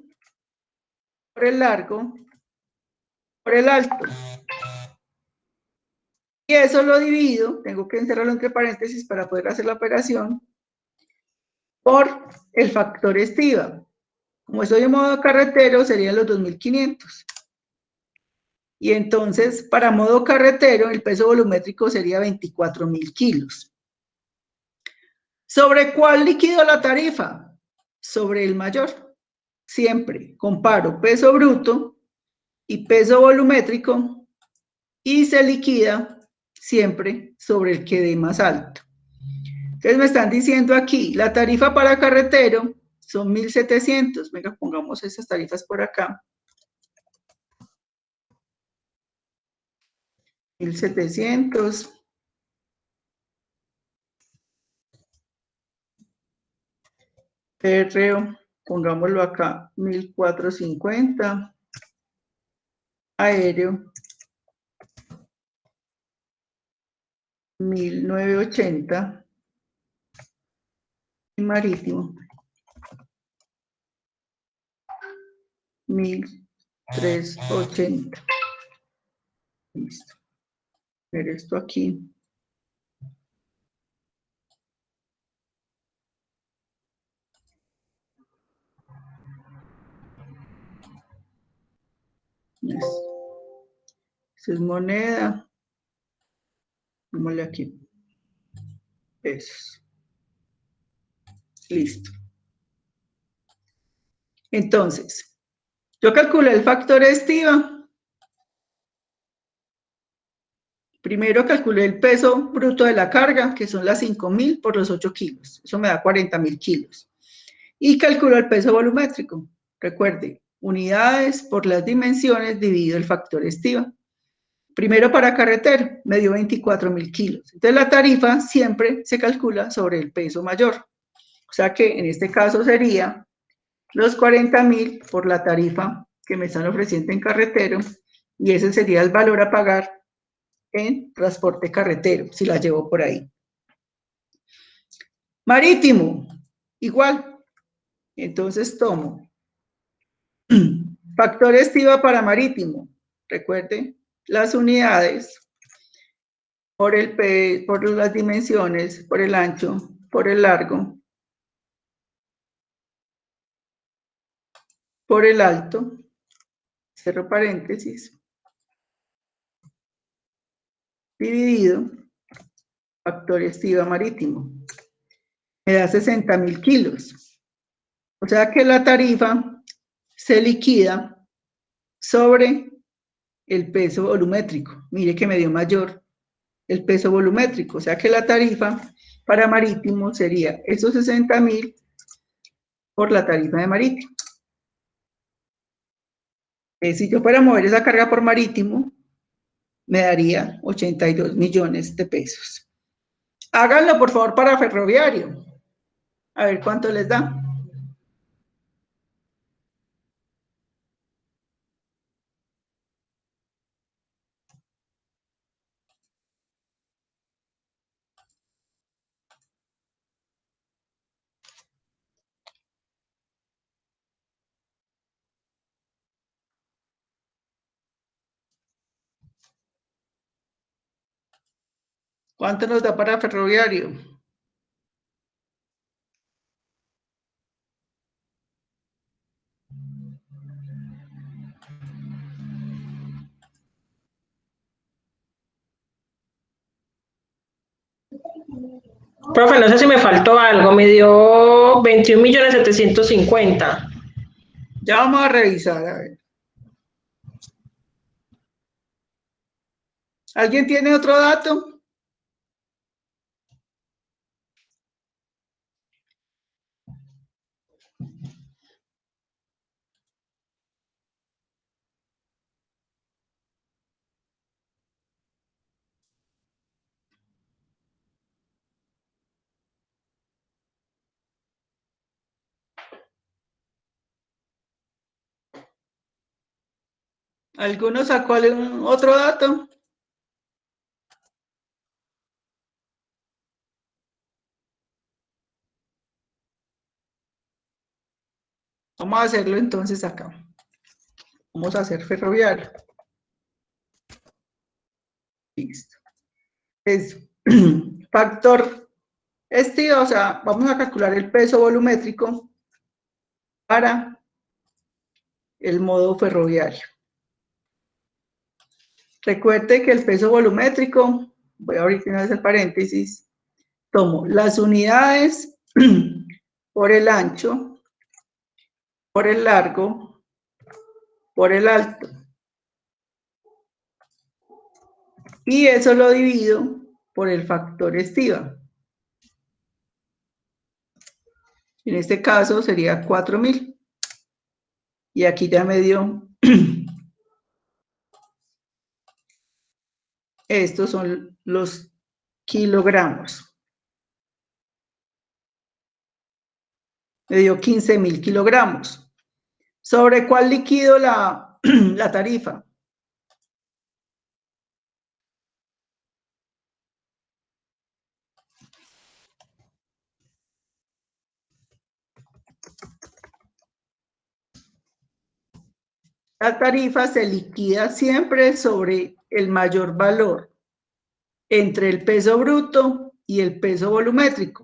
por el largo, por el alto. Y eso lo divido, tengo que encerrarlo entre paréntesis para poder hacer la operación, por el factor estiva. Como estoy en modo carretero, serían los 2.500. Y entonces, para modo carretero, el peso volumétrico sería 24.000 kilos. ¿Sobre cuál líquido la tarifa? Sobre el mayor. Siempre comparo peso bruto y peso volumétrico y se liquida siempre sobre el que dé más alto. Entonces me están diciendo aquí, la tarifa para carretero son 1.700. Venga, pongamos esas tarifas por acá. 1.700. Férreo, pongámoslo acá, 1.450. Aéreo, 1.980. Y marítimo, 1.380. Listo. Ver esto aquí. Esto es moneda. Démosle aquí. Pesos. Listo. Entonces, yo calculé el factor estiva. Primero calculé el peso bruto de la carga, que son las 5.000 por los 8 kilos. Eso me da 40.000 kilos. Y calculo el peso volumétrico. Recuerde, unidades por las dimensiones dividido el factor estiva. Primero para carretero, me dio 24.000 kilos. Entonces la tarifa siempre se calcula sobre el peso mayor. O sea que en este caso sería los 40.000 por la tarifa que me están ofreciendo en carretero, y ese sería el valor a pagar en transporte carretero, si la llevo por ahí. Marítimo, igual. Entonces tomo factor estiva para marítimo. Recuerde, las unidades por las dimensiones, por el ancho, por el largo, por el alto, cierro paréntesis, dividido factor estiva marítimo. Me da 60.000 kilos. O sea que la tarifa se liquida sobre el peso volumétrico. Mire que me dio mayor el peso volumétrico. O sea que la tarifa para marítimo sería esos 60.000 por la tarifa de marítimo. Si yo fuera a mover esa carga por marítimo, me daría 82 millones de pesos. Háganlo, por favor, para ferroviario. A ver cuánto les da. ¿Cuánto nos da para ferroviario? Profe, no sé si me faltó algo, me dio 21.750.000. Ya vamos a revisar, a ver. ¿Alguien tiene otro dato? ¿Alguno sacó algún otro dato? Vamos a hacerlo entonces acá. Vamos a hacer ferroviario. Listo. Es factor estiva, o sea, vamos a calcular el peso volumétrico para el modo ferroviario. Recuerde que el peso volumétrico, voy a abrir una vez el paréntesis, tomo las unidades por el ancho, por el largo, por el alto. Y eso lo divido por el factor estiva. En este caso sería 4000. Y aquí ya me dio, estos son los kilogramos. Me dio 15.000 kilogramos. ¿Sobre cuál liquido la tarifa? La tarifa se liquida siempre sobre el mayor valor entre el peso bruto y el peso volumétrico.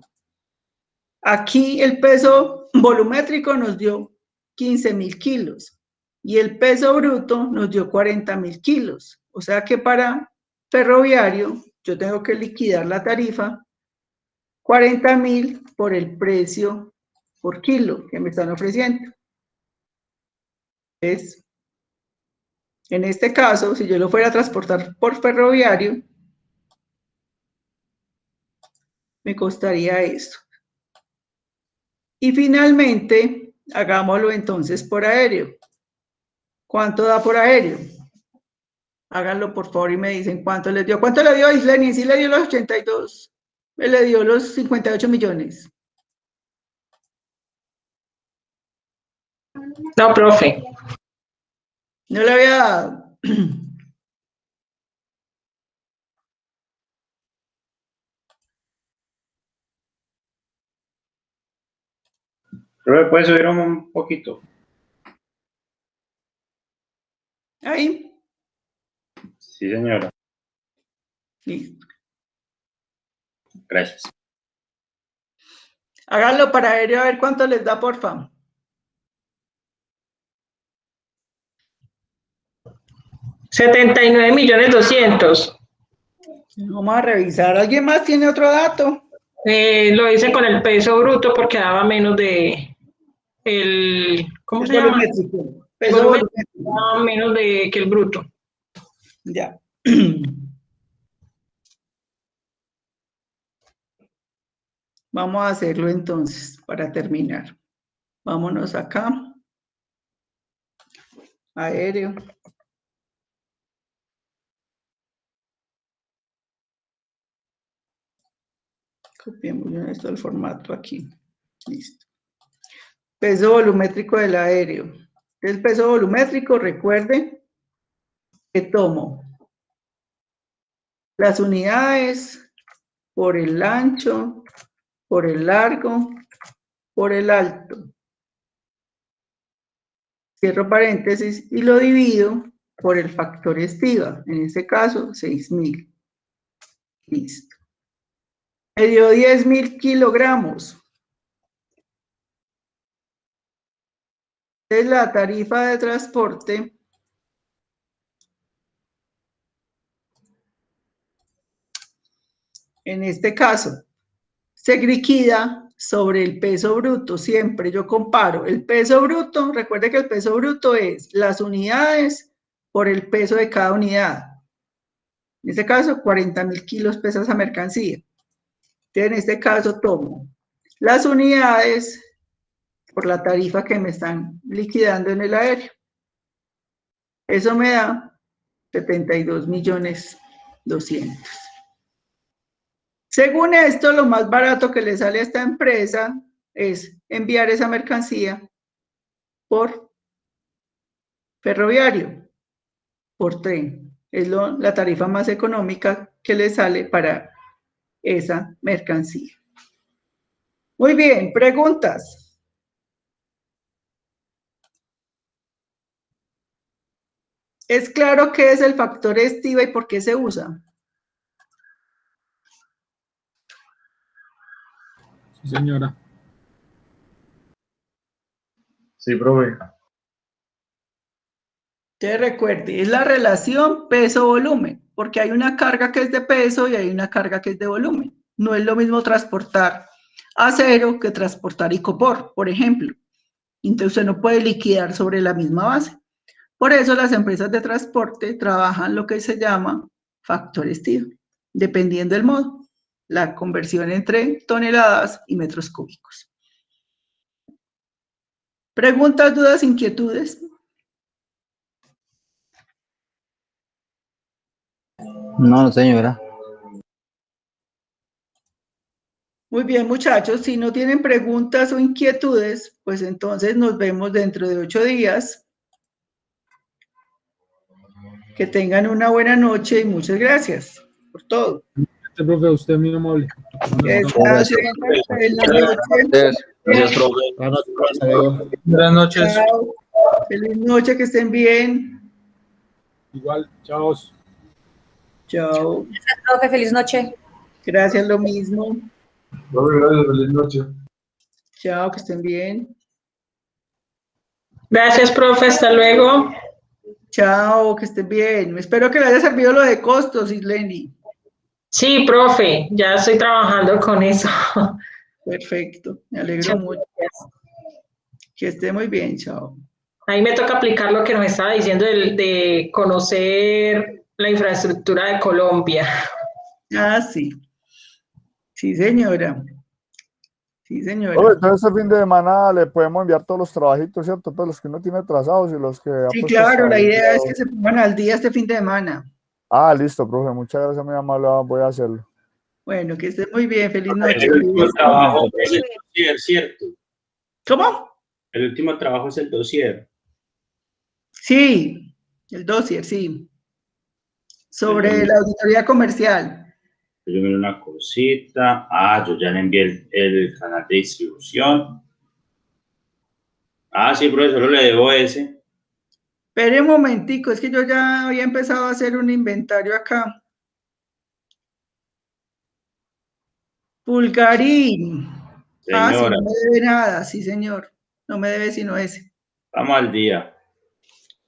Aquí el peso volumétrico nos dio 15.000 kilos y el peso bruto nos dio 40.000 kilos. O sea que para ferroviario yo tengo que liquidar la tarifa 40.000 por el precio por kilo que me están ofreciendo. ¿Ves? En este caso, si yo lo fuera a transportar por ferroviario, me costaría esto. Y finalmente, hagámoslo entonces por aéreo. ¿Cuánto da por aéreo? Háganlo por favor y me dicen cuánto les dio. ¿Cuánto le dio Isleni? Sí le dio los 82. Él le dio los 58 millones. No, profe. No le había dado. Profe, ¿puede subir un poquito? Ahí. Sí, señora. Listo. Gracias. Háganlo para aéreo a ver cuánto les da, porfa. $79.200.000. Vamos a revisar. ¿Alguien más tiene otro dato? Lo hice con el peso bruto porque daba menos de el, ¿cómo se llama? Volumétrico. Peso volumétrico. Daba menos que el bruto. Ya. Vamos a hacerlo entonces para terminar. Vámonos acá. Aéreo. Copiemos esto el formato aquí. Listo. Peso volumétrico del aéreo. El peso volumétrico, recuerde que tomo las unidades por el ancho, por el largo, por el alto. Cierro paréntesis y lo divido por el factor estiva, en este caso 6.000. Listo. Me dio 10.000 kilogramos. Es la tarifa de transporte en este caso se liquida sobre el peso bruto. Siempre yo comparo el peso bruto. Recuerde que el peso bruto es las unidades por el peso de cada unidad. En este caso, 40.000 kilos pesa esa mercancía. Entonces, en este caso, tomo las unidades por la tarifa que me están liquidando en el aéreo. Eso me da 72.200.000. Según esto, lo más barato que le sale a esta empresa es enviar esa mercancía por ferroviario. por tren. Es la tarifa más económica que le sale para esa mercancía. Muy bien, preguntas. ¿Es claro qué es el factor estiva y por qué se usa? Sí, señora. Sí, profe. Te recuerde, es la relación peso-volumen, porque hay una carga que es de peso y hay una carga que es de volumen. No es lo mismo transportar acero que transportar icopor, por ejemplo. Entonces usted no puede liquidar sobre la misma base. Por eso las empresas de transporte trabajan lo que se llama factor estiva, dependiendo del modo, la conversión entre toneladas y metros cúbicos. ¿Preguntas, dudas, inquietudes? No, señora. Muy bien, muchachos, si no tienen preguntas o inquietudes, pues entonces nos vemos dentro de 8 días. Que tengan una buena noche y muchas gracias por todo. Profe, usted muy amable. Gracias. Feliz noche. Gracias, profe. Buenas noches. Chao. Feliz noche, que estén bien. Igual, chao. Chao. Gracias, profe, feliz noche. Gracias, lo mismo. Profe, gracias, feliz noche. Chao, que estén bien. Gracias, profe, hasta luego. Chao, que estén bien. Espero que le haya servido lo de costos, Isleni. Sí, profe, ya estoy trabajando con eso. Perfecto, me alegro mucho. Que esté muy bien, chao. Ahí me toca aplicar lo que nos estaba diciendo de conocer la infraestructura de Colombia. Ah, sí. Sí, señora. Sí, señora. Oye, entonces este fin de semana le podemos enviar todos los trabajitos, ¿cierto? Todos los que uno tiene trazados y los que ha Sí, puesto claro, hasta la ahí. idea es que se pongan al día este fin de semana. Ah, listo, profe. Muchas gracias, muy amable. Voy a hacerlo. Bueno, que esté muy bien. Feliz noche. El último trabajo es el dossier, ¿cierto? ¿Cómo? El último trabajo es el dossier. Sí, el dossier, sí. Sobre la auditoría comercial. Yo miro una cosita. Ah, yo ya le envié el canal de distribución. Ah, sí, profesor, le debo ese. Espere un momentico, es que yo ya había empezado a hacer un inventario acá. Pulgarín. Ah, sí, Señora, no me debe nada, sí, señor. No me debe sino ese. estamos al día.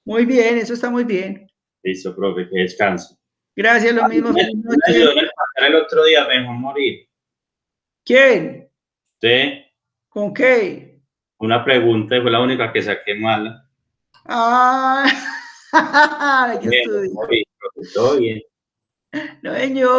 Muy bien, eso está muy bien. Listo, profe, que descanse. Gracias, lo mismo. Feliz Me ayudó noche. en el pasar el otro día, me dejó morir. ¿Quién? ¿Usted? ¿Con qué? Una pregunta y fue la única que saqué mala. Ah, hay que Bien, estudiar. morí, profe, todo bien. No, señor.